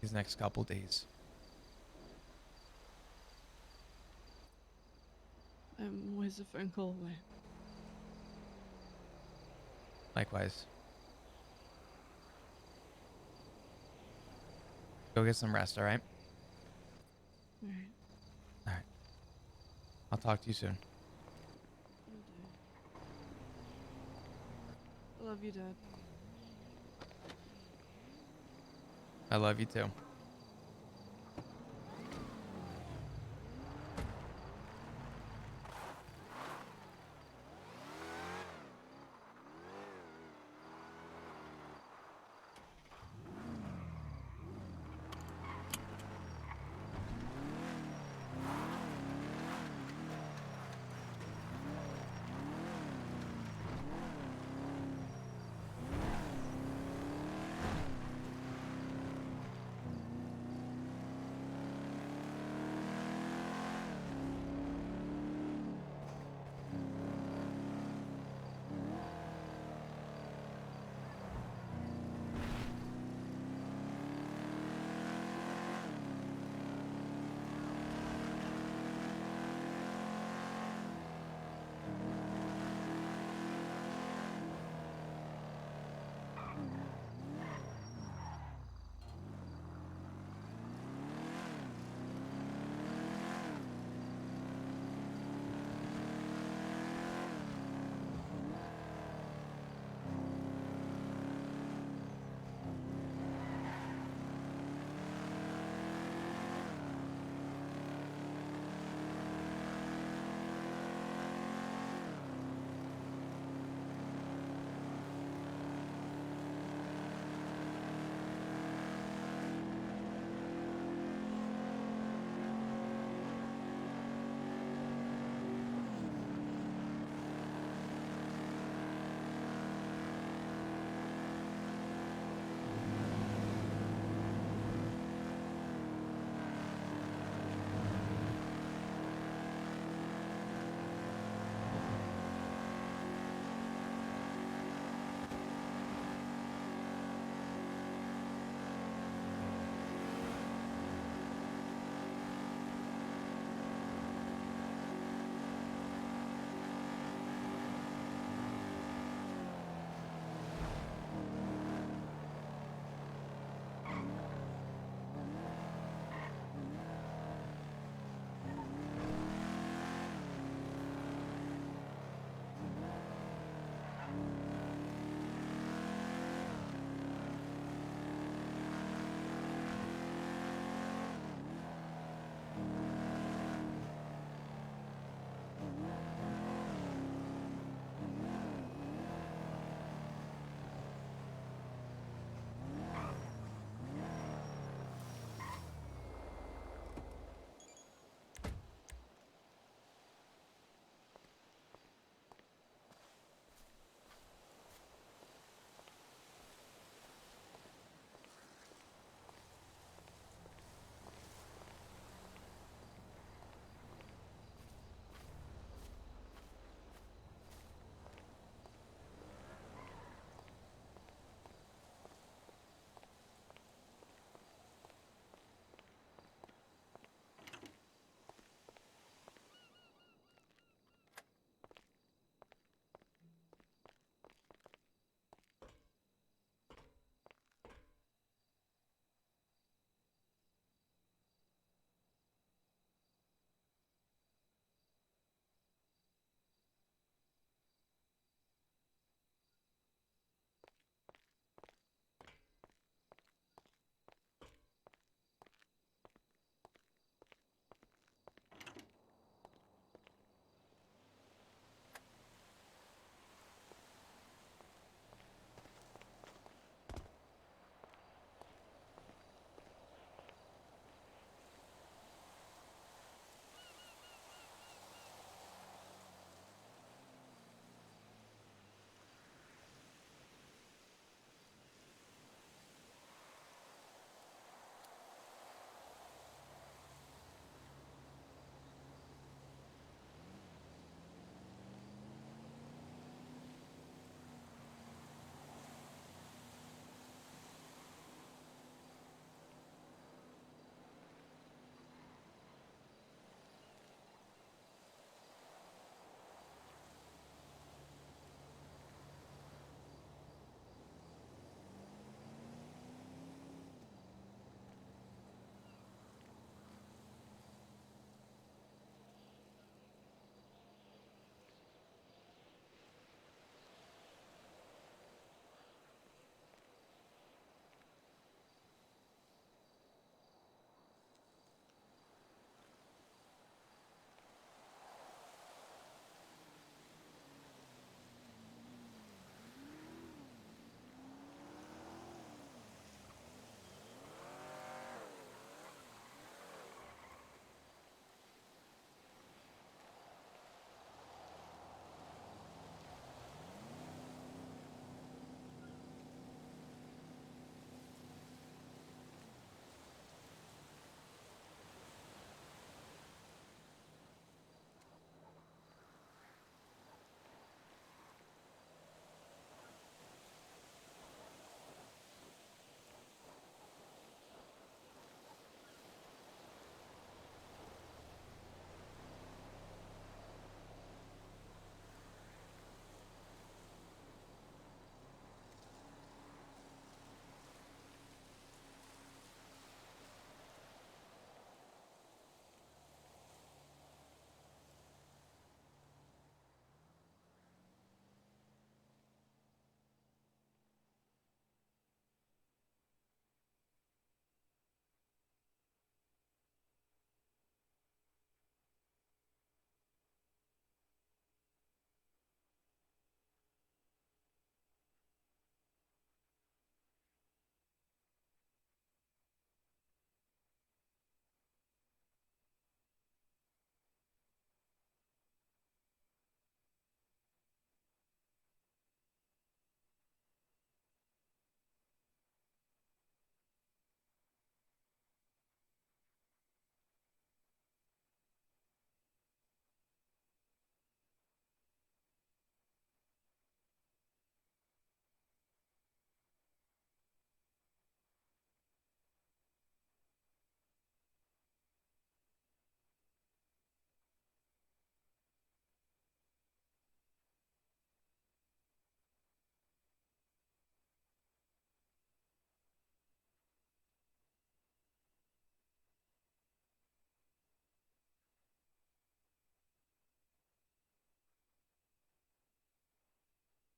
these next couple days. I'm always a phone call away. Likewise. Go get some rest, all right? All right. All right. I'll talk to you soon. Will do. I love you, Dad. I love you too.